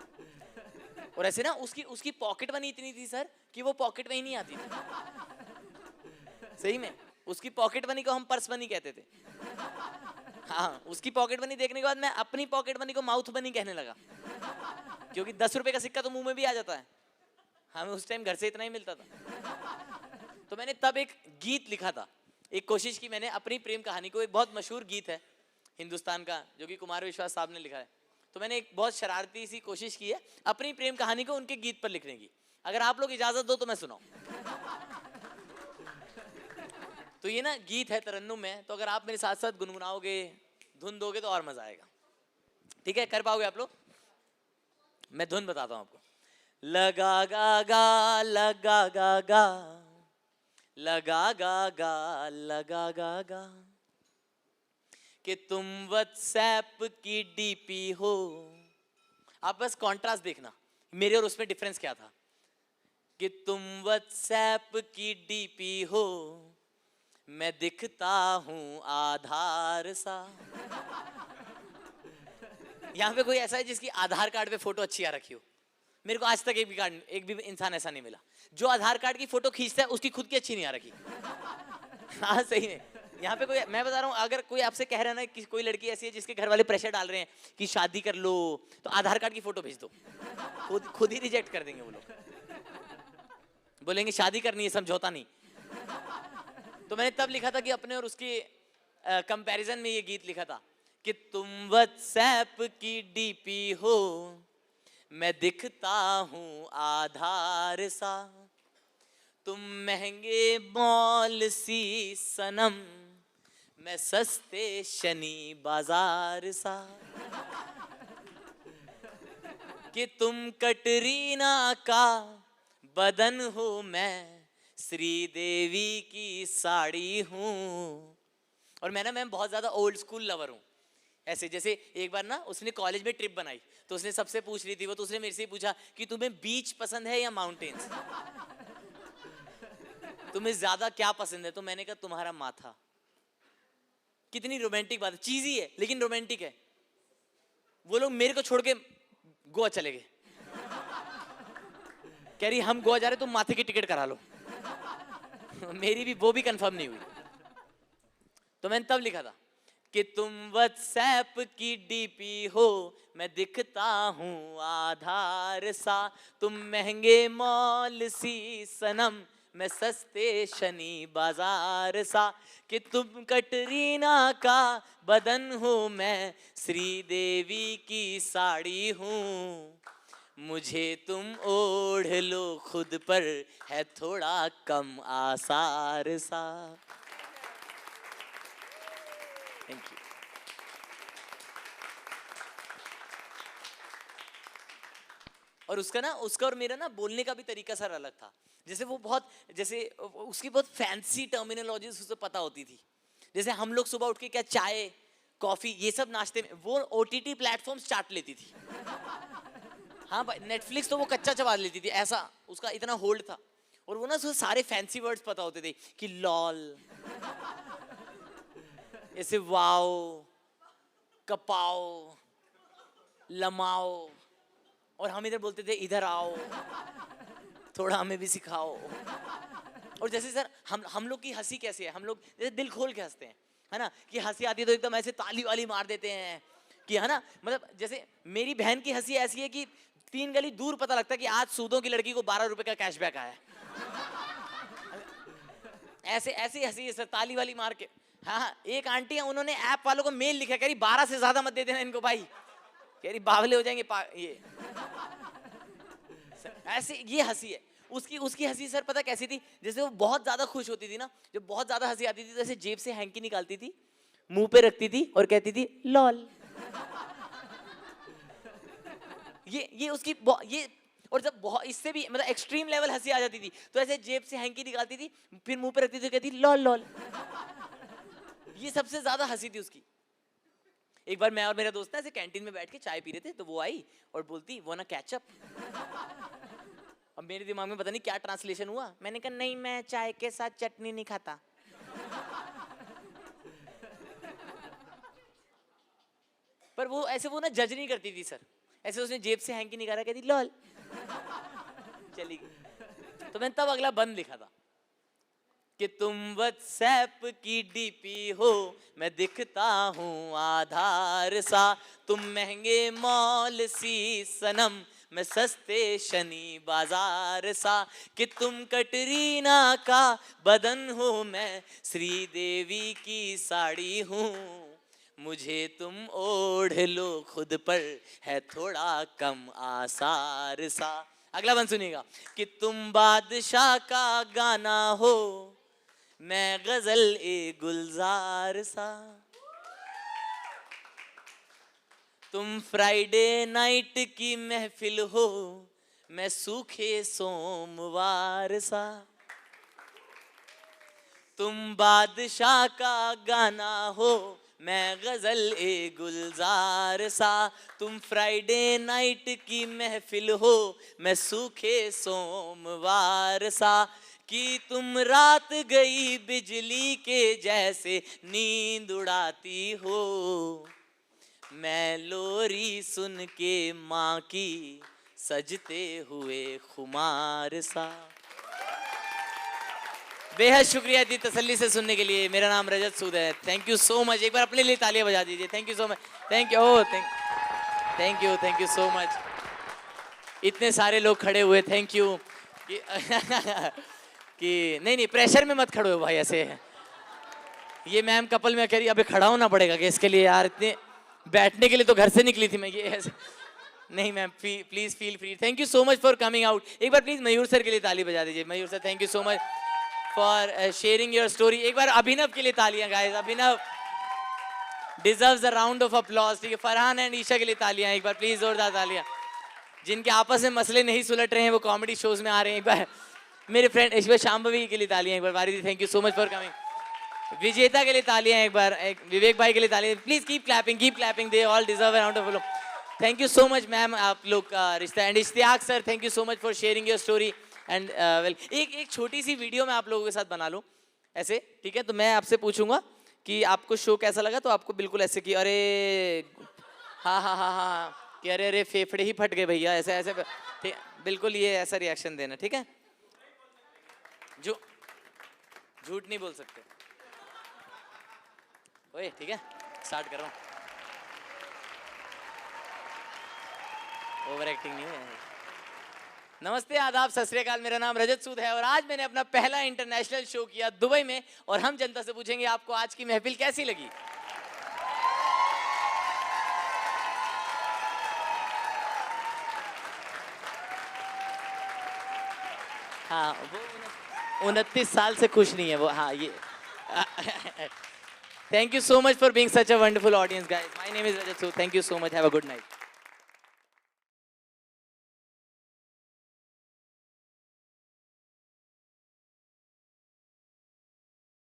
और ऐसे ना उसकी पॉकेट मनी इतनी थी सर कि वो पॉकेट में ही नहीं आती थी। सही में उसकी पॉकेट मनी को हम पर्स मनी कहते थे। हाँ, उसकी पॉकेट मनी देखने के बाद मैं अपनी पॉकेट मनी को माउथ मनी कहने लगा, क्योंकि 10 रुपए का सिक्का तो मुंह में भी आ जाता है, हमें उस टाइम घर से इतना ही मिलता था। तो मैंने तब एक गीत लिखा था, एक कोशिश की मैंने अपनी प्रेम कहानी को, एक बहुत मशहूर गीत है हिंदुस्तान का जो कि कुमार विश्वास साहब ने लिखा है, तो मैंने एक बहुत शरारती सी कोशिश की है अपनी प्रेम कहानी को उनके गीत पर लिखने की। अगर आप लोग इजाजत दो तो मैं सुनाऊं। तो ये ना गीत है तरन्नुम में, तो अगर आप मेरे साथ साथ गुनगुनाओगे, धुन दोगे तो और मजा आएगा। ठीक है, कर पाओगे आप लोग? मैं धुन बताता हूं आपको। लगा गा गा लगा गा गा लगा गा गा लगा गा गा, कि तुम व्हाट्सएप की डीपी हो। आप बस कॉन्ट्रास्ट देखना मेरे और उसमें डिफरेंस क्या था। कि तुम व्हाट्सएप की डीपी हो, मैं दिखता हूँ आधार सा। यहाँ पे कोई ऐसा है जिसकी आधार कार्ड पे फोटो अच्छी आ रखी हो? मेरे को आज तक एक भी इंसान ऐसा नहीं मिला जो आधार कार्ड की फोटो खींचता है उसकी खुद की अच्छी नहीं आ रखी। हाँ सही में, यहाँ पे कोई, मैं बता रहा हूँ, अगर कोई आपसे कह रहा है ना कि कोई लड़की ऐसी है जिसके घर वाले प्रेशर डाल रहे हैं कि शादी कर लो, तो आधार कार्ड की फोटो भेज दो, खुद ही रिजेक्ट कर देंगे वो लोग, बोलेंगे शादी करनी है, समझौता नहीं। तो मैंने तब लिखा था कि अपने और उसके कंपैरिजन में ये गीत लिखा था कि तुम व्हाट्सएप की डीपी हो, मैं दिखता हूँ आधार सा, तुम महंगे मॉल सी सनम, मैं सस्ते शनि बाजार सा, कि तुम कटरीना का बदन हो, मैं श्रीदेवी की साड़ी हूँ। और मैं बहुत ज्यादा ओल्ड स्कूल लवर हूँ। ऐसे जैसे एक बार ना उसने कॉलेज में ट्रिप बनाई, तो उसने सबसे पूछ रही थी वो, तो उसने मेरे से पूछा कि तुम्हें बीच पसंद है या माउंटेन्स, तुम्हें ज्यादा क्या पसंद है? तो मैंने कहा तुम्हारा माथा। कितनी रोमांटिक बात है, चीजी है लेकिन रोमांटिक है। वो लोग मेरे को छोड़ के गोवा चले गए, कह रही हम गोवा जा रहे, तुम माथे की टिकट करा लो। मेरी भी वो भी कंफर्म नहीं हुई। तो मैंने तब लिखा था कि तुम व्हाट्सएप की डीपी हो, मैं दिखता हूँ आधार सा, तुम महंगे मॉल सी सनम, मैं सस्ते शनि बाजार सा, कि तुम कटरीना का बदन हो, मैं श्रीदेवी की साड़ी हूँ, मुझे तुम ओढ़ लो खुद पर है थोड़ा कम आसार सा। Thank you. और उसका और मेरा ना बोलने का भी तरीका सर अलग था। जैसे वो बहुत, जैसे उसकी बहुत फैंसी टर्मिनोलॉजीज उसे पता होती थी। जैसे हम लोग सुबह उठ के क्या चाय कॉफी ये सब नाश्ते में, वो ओटीटी प्लेटफॉर्म्स चाट लेती थी। हाँ भाई, नेटफ्लिक्स तो वो कच्चा चबा लेती थी, ऐसा उसका इतना होल्ड था। और वो ना उसको सारे फैंसी वर्ड्स पता होते थे कि लॉल, ऐसे वाओ, कपाओ, लमाओ, और हम इधर बोलते थे इधर आओ, थोड़ा हमें भी सिखाओ। और जैसे सर हम लोग की हंसी कैसी है, हम लोग जैसे दिल खोल के हंसते हैं, है ना, कि हंसी आती है तो एकदम ऐसे ताली वाली मार देते हैं कि, है ना, मतलब जैसे मेरी बहन की हंसी ऐसी है कि 3 गली दूर पता लगता है कि आज सूदों की लड़की को 12 रुपए का कैशबैक आया है। ऐसे ऐसी हंसी है सर, ताली वाली मार के। हाँ हाँ, एक आंटी है, उन्होंने ऐप वालों को मेल लिखा, कह रही 12 से ज्यादा मत दे देना इनको भाई, कह रही बावले हो जाएंगे ये। ऐसे ये हंसी है उसकी। उसकी हंसी सर पता कैसी थी, जैसे वो बहुत ज्यादा खुश होती थी ना, जब बहुत ज्यादा हंसी आती थी तो ऐसे जेब से हैंकी निकालती थी, मुंह पे रखती थी और कहती थी लॉल। ये उसकी ये, और जब बहुत इससे भी मतलब एक्सट्रीम लेवल हंसी आ जाती थी तो ऐसे जेब से हैंकी निकालती थी, फिर मुंह पे रखती थी, कहती लॉल लॉल। ये सबसे ज्यादा हंसी थी उसकी। एक बार मैं और मेरा दोस्त ना ऐसे कैंटीन में बैठ के चाय पी रहे थे, तो वो आई और बोलती वो ना केचप। अब मेरे दिमाग में पता नहीं क्या ट्रांसलेशन हुआ, मैंने कहा नहीं मैं चाय के साथ चटनी नहीं खाता। पर वो ऐसे वो ना जज नहीं करती थी सर, ऐसे उसने जेब से हैंकी निकाला, कहती लॉल, चली गई। तो मैंने तब अगला बंद लिखा था कि तुम व्हाट्सएप की डीपी हो, मैं दिखता हूँ आधार सा, तुम महंगे मॉल सी सनम, मैं सस्ते शनि बाजार सा, कि तुम कटरीना का बदन हो, मैं श्रीदेवी की साड़ी हूँ, मुझे तुम ओढ़ लो खुद पर है थोड़ा कम आसार सा। अगला बंद सुनिएगा कि तुम बादशाह का गाना हो, मैं गजल ए गुलजार सा, तुम फ्राइडे नाइट की महफिल हो, मैं सूखे सोमवार सा, तुम बादशाह का गाना हो, मैं गजल ए गुलजार सा, तुम फ्राइडे नाइट की महफिल हो, मैं सूखे सोमवार सा, कि तुम रात गई बिजली के जैसे नींद उड़ाती हो, मैं लोरी सुन के माँ की सजते हुए खुमार सा। बेहद शुक्रिया इतनी तसल्ली से सुनने के लिए। मेरा नाम रजत सूद है। Thank you so much. एक बार अपने लिए तालियां बजा दीजिए। Thank you so much. Thank you. Oh thank you so much. इतने सारे लोग खड़े हुए, थैंक यू। कि नहीं प्रेशर में मत खड़े हो भाई ऐसे। ये मैम कपल में कह रही अबे खड़ा होना पड़ेगा कि इसके लिए यार, इतने बैठने के लिए तो घर से निकली थी मैं। ये ऐसे नहीं ma'am, please feel free. Thank you so much for coming out. एक बार प्लीज मयूर सर के लिए ताली बजा दीजिए। Mayur sir thank you so much for sharing your story. एक बार अभिनव के लिए तालियां guys. Abhinav deserves a round of applause. ठीक है, फरहान एंड ईशा के लिए तालियां एक बार प्लीज, जोरदार तालियां। जिनके आपस में मसले नहीं सुलट रहे हैं वो कॉमेडी शोज में आ रहे हैं। एक बार मेरे फ्रेंड ईश्वर शांभवी के लिए तालियां एक बार। वारिदी thank you so much for coming. विजेता के लिए तालियां एक बार। एक विवेक भाई के लिए तालियां। Please keep clapping, they all deserve a round of applause. Thank you so much ma'am, आप लोग का रिश्ता। And Ishtiyaq sir thank you so much for sharing your story. And well, एक छोटी सी वीडियो मैं आप लोगों के साथ बना लूं ऐसे, ठीक है? तो मैं आपसे पूछूंगा कि आपको शो कैसा लगा, तो आपको बिल्कुल ऐसे कि अरे हाँ कि अरे फेफड़े ही फट गए भैया, ऐसे ऐसे, ठीक, बिल्कुल ये ऐसा रिएक्शन देना, ठीक है? जो झूठ नहीं बोल सकते। ओए ठीक है, स्टार्ट कर रहा हूँ। ओवर एक्टिंग नहीं है। नमस्ते, आदाब, सत श्री अकाल। मेरा नाम रजत सूद है और आज मैंने अपना पहला इंटरनेशनल शो किया दुबई में। और हम जनता से पूछेंगे आपको आज की महफिल कैसी लगी। हाँ, वो 29 साल से खुश नहीं है वो। हाँ ये thank you so much for being such a wonderful audience guys. My name is Rajat Sood. Thank you so much. Have a good night.